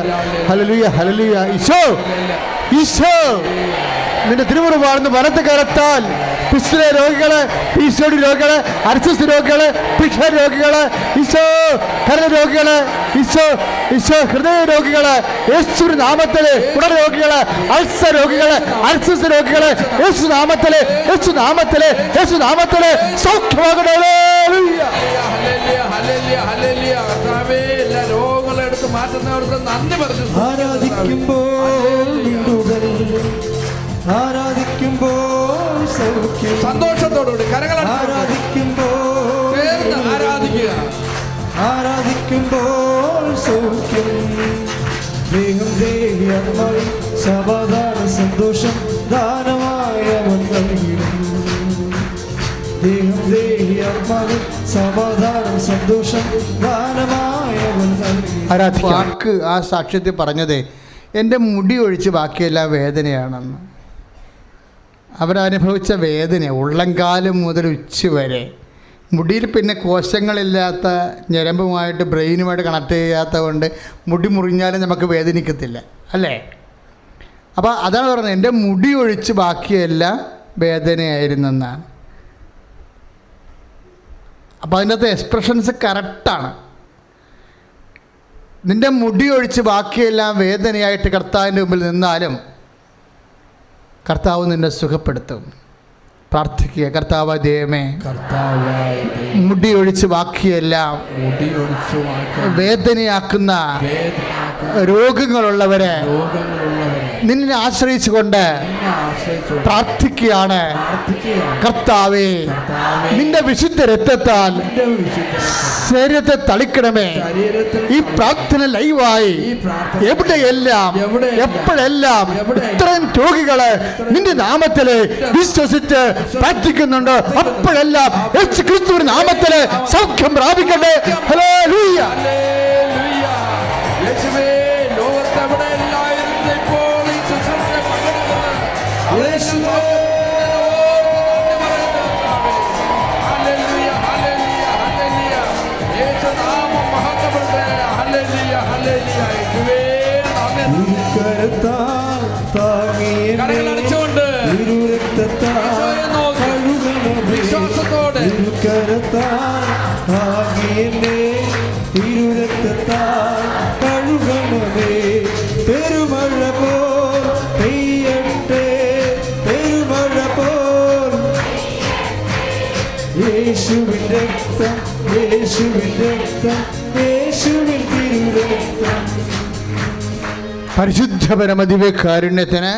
S1: hallelujah, ഹല്ലേലൂയ. ഈശോ, ഈശോ നിന്റെ തിരുമുറിവാർന്ന് വലത്ത് കരത്താൽ പിസ്റ്റുല രോഗികള്, PCOD രോഗികള്, അർച്ചസ് രോഗികള്, പിഷ രോഗികള്, ഈശോ കരൾ രോഗികള്, ഈശോ, ഈശോ ഹൃദയ രോഗികള്, യേശുവിന്റെ നാമത്തില് കുടൽ രോഗികള്, അൾസർ രോഗികള്, അർച്ചസ് രോഗികള്, യേശു നാമത്തില്, യേശു നാമത്തില്, യേശു നാമത്തില് സൗഖ്യമാകട്ടെ.
S2: Hallelujah, hallelujah, hallelujah, hallelujah. കർത്താവേ മാറ്റുന്നവർക്ക് നന്ദി പറഞ്ഞു
S3: ആരാധിക്കുമ്പോൾ വീണ്ടുകൾ, ആരാധിക്കുമ്പോൾ സൗഖ്യം,
S2: സന്തോഷത്തോടുകൂടി കരങ്ങൾ
S3: ആരാധിക്കുമ്പോൾ
S2: ചേർന്ന് ആരാധിക്കുക.
S3: ആരാധിക്കുമ്പോൾ സൗഖ്യം, ദേഹം ദേഹി ആത്മാവിൽ സമാധാന സന്തോഷം ദാനമായ നൽകിടും. ദേഹം ദേഹി ആത്മാവിൽ സമാധാനം സന്തോഷം ദാനമായ നൽകിടും.
S1: വാക്ക് ആ സാക്ഷ്യത്തിൽ പറഞ്ഞത് എൻ്റെ മുടി ഒഴിച്ച് ബാക്കിയെല്ലാം വേദനയാണെന്ന്. അവരനുഭവിച്ച വേദന ഉള്ളംകാലം മുതൽ ഉച്ച വരെ. മുടിയിൽ പിന്നെ കോശങ്ങളില്ലാത്ത, ഞരമ്പുമായിട്ട് ബ്രെയിനുമായിട്ട് കണക്ട് ചെയ്യാത്ത കൊണ്ട് മുടി മുറിഞ്ഞാലും നമുക്ക് വേദനിക്കത്തില്ല, അല്ലേ? അപ്പോൾ അതാണ് പറഞ്ഞത്, എൻ്റെ മുടി ഒഴിച്ച് ബാക്കിയെല്ലാം വേദനയായിരുന്നെന്നാണ്. അപ്പോൾ അതിനകത്ത് എക്സ്പ്രഷൻസ് കറക്റ്റാണ്. നിൻ്റെ മുടി ഒഴിച്ച് ബാക്കിയെല്ലാം വേദനയായിട്ട് കർത്താവിൻ്റെ മുമ്പിൽ നിന്നാലും കർത്താവ് നിന്നെ സുഖപ്പെടുത്തും. പ്രാർത്ഥിക്കുക, കർത്താവ് ദൈവമേ, മുടി ഒഴിച്ച് ബാക്കിയെല്ലാം വേദനയാക്കുന്ന രോഗങ്ങളുള്ളവരെ നിന്നെ ആശ്രയിച്ചുകൊണ്ട് പ്രാർത്ഥിക്കുകയാണ്. കർത്താവേ, നിന്റെ വിശുദ്ധ രക്തത്താൽ ശരീരത്തെ തളിക്കണമേ. ഈ പ്രാർത്ഥന ലൈവായി എവിടെയെല്ലാം എപ്പോഴെല്ലാം ഇത്രയും രോഗികള് നിന്റെ നാമത്തില് വിശ്വസിച്ച് പ്രാർത്ഥിക്കുന്നുണ്ട്, അപ്പോഴെല്ലാം യേശു ക്രിസ്തുവിന്റെ നാമത്തില് സൗഖ്യം പ്രാപിക്കട്ടെ. ഹല്ലേലൂയ.
S2: വിശ്വാസത്തോടെ
S3: കഴുകണമേ. പെരുമഴ പോൽ പെയ്യട്ടെ, പെരുമഴ പോൽ. യേശുവിൻ രക്തം, യേശുവിൻ രക്തം, യേശുവിൻ തിരുരക്തം.
S1: പരിശുദ്ധ പരമദിവ്യ കാരുണ്യത്തിന്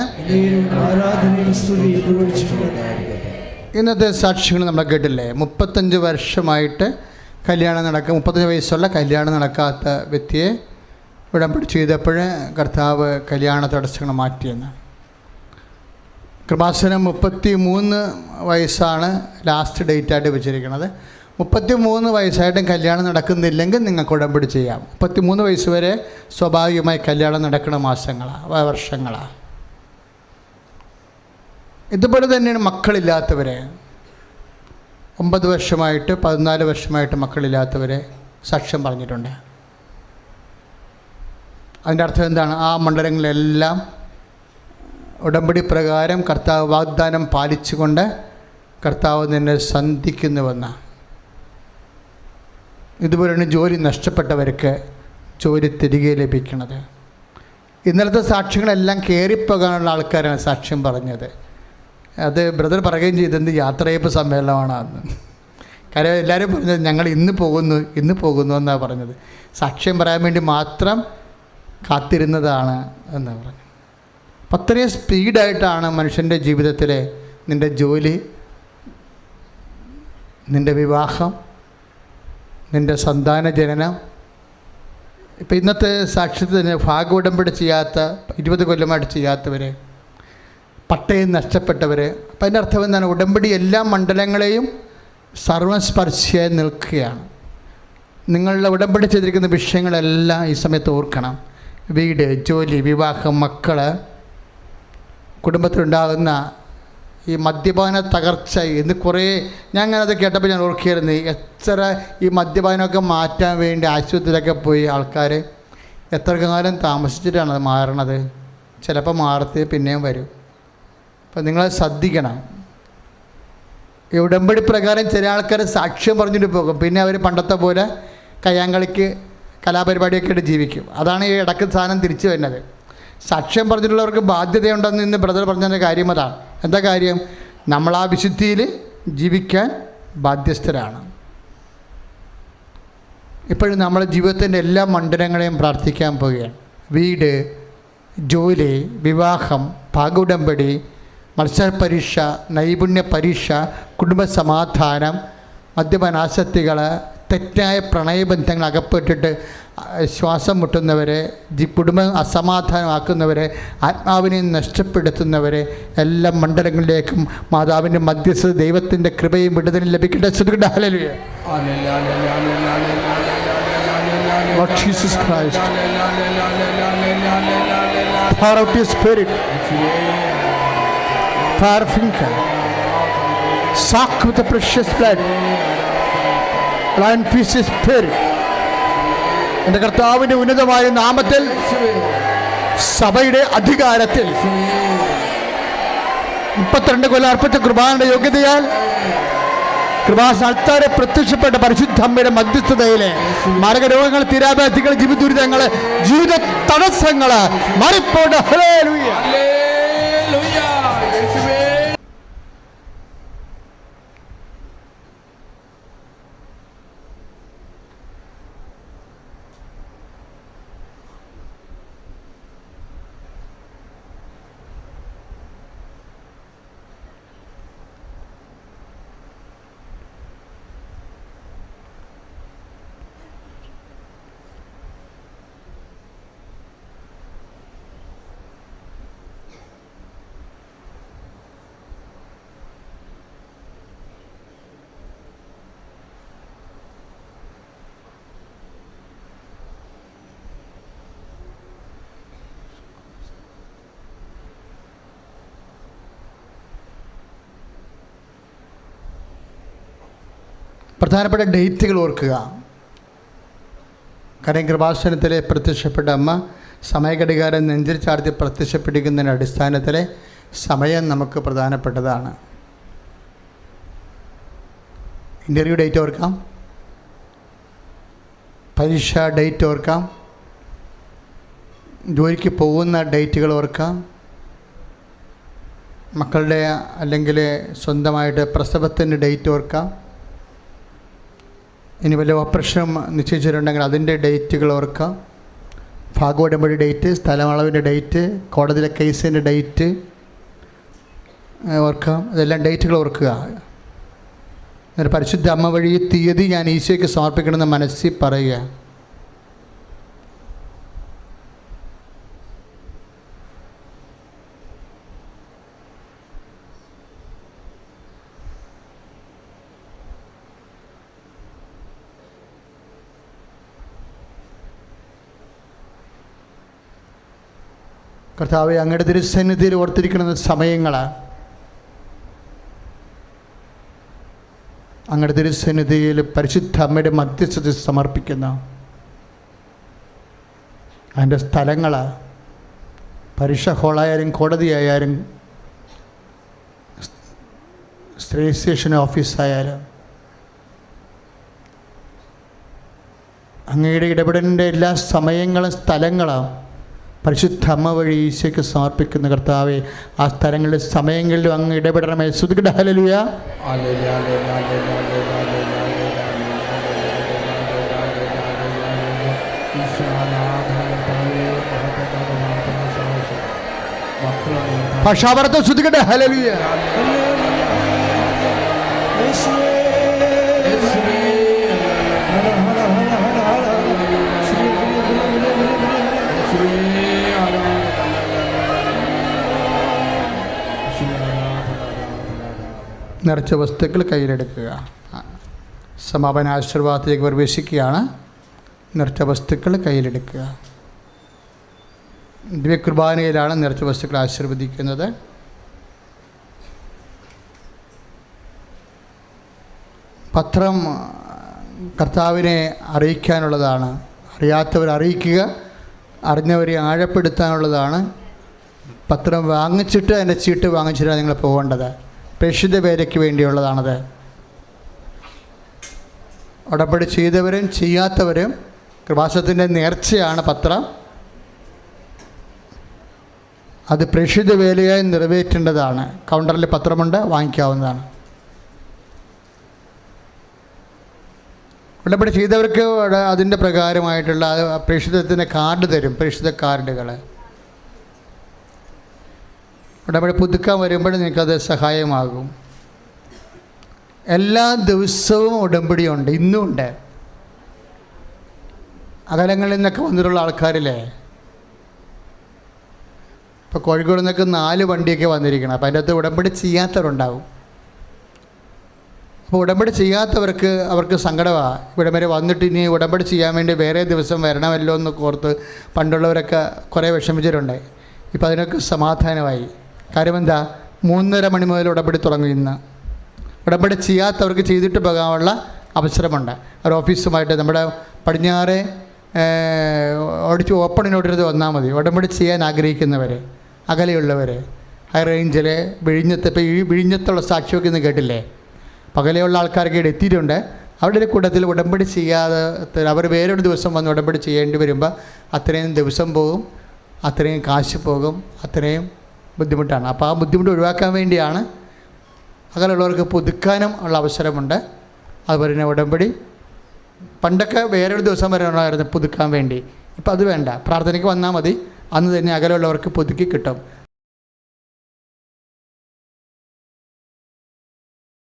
S1: ഇന്നത്തെ സാക്ഷ്യങ്ങൾ നമ്മൾ കേട്ടില്ലേ? 35 വർഷമായിട്ട് കല്യാണം 35 വയസ്സുള്ള കല്യാണം നടക്കാത്ത വ്യക്തിയെ ഉടമ്പടി ചെയ്തപ്പോൾ കർത്താവ് കല്യാണ തടസ്സങ്ങൾ മാറ്റിയെന്ന്. കൃപാസനം 33 വയസ്സാണ് ലാസ്റ്റ് ഡേറ്റായിട്ട് വെച്ചിരിക്കുന്നത്. 33 വയസ്സായിട്ടും കല്യാണം നടക്കുന്നില്ലെങ്കിൽ നിങ്ങൾക്ക് ഉടമ്പടി ചെയ്യാം. 33 വയസ്സ് വരെ സ്വാഭാവികമായി കല്യാണം നടക്കുന്ന വർഷങ്ങളാണ്. ഇതുപോലെ തന്നെയാണ് മക്കളില്ലാത്തവരെ. 9 വർഷമായിട്ട് 14 വർഷമായിട്ട് മക്കളില്ലാത്തവരെ സാക്ഷ്യം പറഞ്ഞിട്ടുണ്ട്. അതിൻ്റെ അർത്ഥം എന്താണ്? ആ മണ്ഡലങ്ങളിലെല്ലാം ഉടമ്പടി പ്രകാരം കർത്താവ് വാഗ്ദാനം പാലിച്ചുകൊണ്ട് കർത്താവ് നിന്നെ സന്ധിക്കുന്നുവെന്നാണ്. ഇതുപോലെയാണ് ജോലി നഷ്ടപ്പെട്ടവർക്ക് ജോലി തിരികെ ലഭിക്കുന്നത്. ഇന്നലത്തെ സാക്ഷ്യങ്ങളെല്ലാം കയറിപ്പോകാനുള്ള ആൾക്കാരാണ് സാക്ഷ്യം പറഞ്ഞത്. അത് ബ്രദർ പറയുകയും ചെയ്തത് യാത്രയപ്പ് സമ്മേളനമാണ് അന്ന്. കാര്യം എല്ലാവരും പറഞ്ഞത് ഞങ്ങൾ ഇന്ന് പോകുന്നു എന്നാണ് പറഞ്ഞത്. സാക്ഷ്യം പറയാൻ വേണ്ടി മാത്രം കാത്തിരുന്നതാണ് എന്നാണ് പറഞ്ഞത്. അപ്പം അത്രയും സ്പീഡായിട്ടാണ് മനുഷ്യൻ്റെ ജീവിതത്തിലെ നിൻ്റെ ജോലി, നിൻ്റെ വിവാഹം, നിൻ്റെ സന്താന ജനനം. ഇപ്പം ഇന്നത്തെ സാക്ഷ്യത്തിൽ തന്നെ ഭാഗോടമ്പടി ചെയ്യാത്ത 20 കൊല്ലമായിട്ട് ചെയ്യാത്തവർ, പട്ടയം നഷ്ടപ്പെട്ടവർ. അപ്പം അതിൻ്റെ അർത്ഥം എന്താണ്? ഉടമ്പടി എല്ലാ മണ്ഡലങ്ങളെയും സർവസ്പർശിയായി നിൽക്കുകയാണ്. നിങ്ങളുടെ ഉടമ്പടി ചെയ്തിരിക്കുന്ന വിഷയങ്ങളെല്ലാം ഈ സമയത്ത് ഓർക്കണം. വീട്, ജോലി, വിവാഹം, മക്കൾ, കുടുംബത്തിലുണ്ടാകുന്ന ഈ മദ്യപാന തകർച്ച. ഇന്ന് കുറേ ഞാനത് കേട്ടപ്പോൾ ഞാൻ ഓർക്കുകയായിരുന്നു, എത്ര ഈ മദ്യപാനമൊക്കെ മാറ്റാൻ വേണ്ടി ആശുപത്രിയിലൊക്കെ പോയി ആൾക്കാർ എത്ര കാലം താമസിച്ചിട്ടാണ് അത് മാറണത്. ചിലപ്പോൾ മാറത്തി പിന്നെയും വരും. അപ്പം നിങ്ങൾ ശ്രദ്ധിക്കണം. ഈ ഉടമ്പടി പ്രകാരം ചില ആൾക്കാർ സാക്ഷ്യം പറഞ്ഞിട്ട് പോകും, പിന്നെ അവർ പണ്ടത്തെ പോലെ കയ്യാങ്കളിക്ക് കലാപരിപാടിയൊക്കെ ആയിട്ട് ജീവിക്കും. അതാണ് ഈ ഇടയ്ക്ക് സാധനം തിരിച്ചു വരുന്നത്. സാക്ഷ്യം പറഞ്ഞിട്ടുള്ളവർക്ക് ബാധ്യതയുണ്ടെന്ന് ഇന്ന് ബ്രദർ പറഞ്ഞതിൻ്റെ കാര്യം അതാണ്. എന്താ കാര്യം? നമ്മൾ ആ വിശുദ്ധിയിൽ ജീവിക്കാൻ ബാധ്യസ്ഥരാണ്. ഇപ്പോഴും നമ്മുടെ ജീവിതത്തിൻ്റെ എല്ലാ മണ്ഡലങ്ങളെയും പ്രാർത്ഥിക്കാൻ പോവുകയാണ്. വീട്, ജോലി, വിവാഹം, ഭാഗോടമ്പടി, മത്സര പരീക്ഷ, നൈപുണ്യ പരീക്ഷ, കുടുംബസമാധാനം, മദ്യപാനാസക്തികൾ, തെറ്റായ പ്രണയബന്ധങ്ങൾ അകപ്പെട്ടിട്ട് ശ്വാസം മുട്ടുന്നവരെ, കുടുംബം അസമാധാനമാക്കുന്നവരെ, ആത്മാവിനെ നഷ്ടപ്പെടുത്തുന്നവരെ എല്ലാ മണ്ഡലങ്ങളിലേക്കും മാതാവിൻ്റെ മധ്യസ്ഥ ദൈവത്തിൻ്റെ കൃപയും വിടുതലും ലഭിക്കട്ടെ. ശ്രുതികട്ടെ hallelujah. Lord Jesus Christ, pour out your spirit, fire finger, soak with the precious blood, and feast his spirit. എൻ്റെ കർത്താവിൻ്റെ ഉന്നതമായ നാമത്തിൽ സഭയുടെ അധികാരത്തിൽ 32 കൊല്ലം അർപ്പിച്ച കൃപാന്റെ യോഗ്യതയാൽ കൃപാസ്ഥാനത്താരെ പ്രത്യക്ഷപ്പെട്ട പരിശുദ്ധ അമ്മയുടെ മധ്യസ്ഥതയിലെ മാരകരോഗങ്ങൾ, തീരാവ്യാധികൾ, ജീവിത ദുരിതങ്ങൾ, ജീവിത തടസ്സങ്ങൾ മാറിപ്പോട്ടെ. ഹല്ലേലൂയ. പ്രധാനപ്പെട്ട ഡേറ്റുകൾ ഓർക്കുക. കാരണം കൃപാസനത്തിലെ പ്രത്യക്ഷപ്പെട്ട അമ്മ സമയഘടികാരം നെഞ്ചിൽ ചാർത്തി പ്രത്യക്ഷപ്പെട്ടിരിക്കുന്നതിൻ്റെ അടിസ്ഥാനത്തിലെ സമയം നമുക്ക് പ്രധാനപ്പെട്ടതാണ്. ഇൻ്റർവ്യൂ ഡേറ്റ് ഓർക്കാം, പരീക്ഷ ഡേറ്റ് ഓർക്കാം, ജോലിക്ക് പോകുന്ന ഡേറ്റുകൾ ഓർക്കാം, മക്കളുടെ അല്ലെങ്കിൽ സ്വന്തമായിട്ട് പ്രസവത്തിൻ്റെ ഡേറ്റ് ഓർക്കാം. ഇനി വല്ല ഓപ്പറേഷൻ നിശ്ചയിച്ചിട്ടുണ്ടെങ്കിൽ അതിൻ്റെ ഡേറ്റുകൾ ഓർക്കാം. ഭാഗോടമ്പടി ഡേറ്റ്, സ്ഥലമളവിൻ്റെ ഡേറ്റ്, കോടതിയിലെ കേസിൻ്റെ ഡേറ്റ് ഓർക്കാം. ഇതെല്ലാം ഡേറ്റുകൾ ഓർക്കുക. പരിശുദ്ധ അമ്മ വഴി തീയതി ഞാൻ ഈശോയ്ക്ക് സമർപ്പിക്കണമെന്ന് മനസ്സിൽ പറയുക. കർത്താവെ, അങ്ങയുടെ തിരുസന്നിധിയിൽ ഓർത്തിരിക്കുന്ന സമയങ്ങൾ അങ്ങയുടെ തിരുസന്നിധിയിൽ പരിശുദ്ധ അമ്മയുടെ മധ്യസ്ഥത സമർപ്പിക്കുന്ന അതിൻ്റെ സ്ഥലങ്ങൾ, പരീക്ഷ ഹാളായാലും കോടതിയായാലും രജിസ്ട്രേഷൻ ഓഫീസായാലും അങ്ങയുടെ ഇടപെടലിൻ്റെ എല്ലാ സമയങ്ങളും സ്ഥലങ്ങളും പരിശുദ്ധ അമ്മ വഴി ഈശോയ്ക്ക് സമർപ്പിക്കുന്ന കർത്താവെ, ആ സ്ഥലങ്ങളിലെ സമയങ്ങളിലും അങ്ങ് ഇടപെടണമേ. സ്തുതിക്കട്ടെ. ഹല്ലേലൂയ. ഭാഷാപരത്തെ സ്തുതിക്കട്ടെ. ഹല്ലേലൂയ. നിറച്ച വസ്തുക്കൾ കയ്യിലെടുക്കുക. സമാപന ആശീർവാദത്തിലേക്ക് പ്രവേശിക്കുകയാണ്. നിറച്ച വസ്തുക്കൾ കയ്യിലെടുക്കുക. ദിവ്യകുർബാനയിലാണ് നിറച്ച വസ്തുക്കൾ ആശീർവദിക്കുന്നത്. പത്രം കർത്താവിനെ അറിയിക്കാനുള്ളതാണ്. അറിയാത്തവരെ അറിയിക്കുക, അറിഞ്ഞവരെ ആഴപ്പെടുത്താനുള്ളതാണ്. പത്രം വാങ്ങിച്ചിട്ട് അതിൻ്റെ ചീട്ട് വാങ്ങിച്ചിട്ടാണ് നിങ്ങൾ പോകേണ്ടത്. പ്രേക്ഷിത വേലയ്ക്ക് വേണ്ടിയുള്ളതാണത്. ഉടമ്പടി ചെയ്തവരും ചെയ്യാത്തവരും കൃപാസനത്തിൻ്റെ നേർച്ചയാണ് പത്രം. അത് പ്രേക്ഷിത വേലയായി നിറവേറ്റേണ്ടതാണ്. കൗണ്ടറിൽ പത്രമുണ്ട്, വാങ്ങിക്കാവുന്നതാണ്. ഉടമ്പടി ചെയ്തവർക്ക് അതിൻ്റെ പ്രകാരമായിട്ടുള്ള പ്രേക്ഷിതത്തിൻ്റെ കാർഡ് തരും, പ്രേക്ഷിത കാർഡുകൾ. ഉടമ്പടി പുതുക്കാൻ വരുമ്പോൾ നിങ്ങൾക്കത് സഹായമാകും. എല്ലാ ദിവസവും ഉടമ്പടിയുണ്ട്, ഇന്നും ഉണ്ട്. അകലങ്ങളിൽ നിന്നൊക്കെ വന്നിട്ടുള്ള ആൾക്കാരില്ലേ, ഇപ്പോൾ കോഴിക്കോട് നിന്നൊക്കെ 4 വണ്ടിയൊക്കെ വന്നിരിക്കണം. അപ്പോൾ അതിൻ്റെ അകത്ത് ഉടമ്പടി ചെയ്യാത്തവരുണ്ടാവും. അപ്പോൾ ഉടമ്പടി ചെയ്യാത്തവർക്ക് അവർക്ക് സങ്കടമാണ്. ഇവിടെ വരെ വന്നിട്ട് ഇനി ഉടമ്പടി ചെയ്യാൻ വേണ്ടി വേറെ ദിവസം വരണമല്ലോ എന്ന് ഓർത്ത് പണ്ടുള്ളവരൊക്കെ കുറേ വിഷമിച്ചിട്ടുണ്ട്. ഇപ്പോൾ അതിനൊക്കെ സമാധാനമായി. കാര്യം എന്താ, 3:30 മണി മുതൽ ഉടമ്പടി തുടങ്ങും. ഇന്ന് ഉടമ്പടി ചെയ്യാത്തവർക്ക് ചെയ്തിട്ട് പോകാനുള്ള അവസരമുണ്ട്. ഒരു ഓഫീസുമായിട്ട് നമ്മുടെ പടിഞ്ഞാറെ ഓപ്പണിനോട്ടിരുന്ന് വന്നാൽ മതി. ഉടമ്പടി ചെയ്യാൻ ആഗ്രഹിക്കുന്നവർ, അകലെയുള്ളവർ, ഹൈ റേഞ്ചിൽ വിഴിഞ്ഞത്ത്, ഇപ്പോൾ ഈ വിഴിഞ്ഞത്തുള്ള സാക്ഷിയൊക്കെ ഇന്ന് കേട്ടില്ലേ, പകലെയുള്ള ആൾക്കാർക്ക് ഇവിടെ എത്തിയിട്ടുണ്ട്. അവരുടെ കൂട്ടത്തിൽ ഉടമ്പടി ചെയ്യാതെ അവർ വേറൊരു ദിവസം വന്ന് ഉടമ്പടി ചെയ്യേണ്ടി വരുമ്പോൾ അത്രയും ദിവസം പോകും, അത്രയും കാശ് പോകും, അത്രയും ബുദ്ധിമുട്ടാണ്. അപ്പോൾ ആ ബുദ്ധിമുട്ട് ഒഴിവാക്കാൻ വേണ്ടിയാണ് അകലെയുള്ളവർക്ക് പുതുക്കാനും ഉള്ള അവസരമുണ്ട്. അതുപോലെ തന്നെ ഉടമ്പടി പണ്ടൊക്കെ വേറൊരു ദിവസം വരണമായിരുന്നു പുതുക്കാൻ വേണ്ടി. ഇപ്പം അത് വേണ്ട, പ്രാർത്ഥനയ്ക്ക് വന്നാൽ മതി, അന്ന് തന്നെ അകലെയുള്ളവർക്ക് പുതുക്കി കിട്ടും.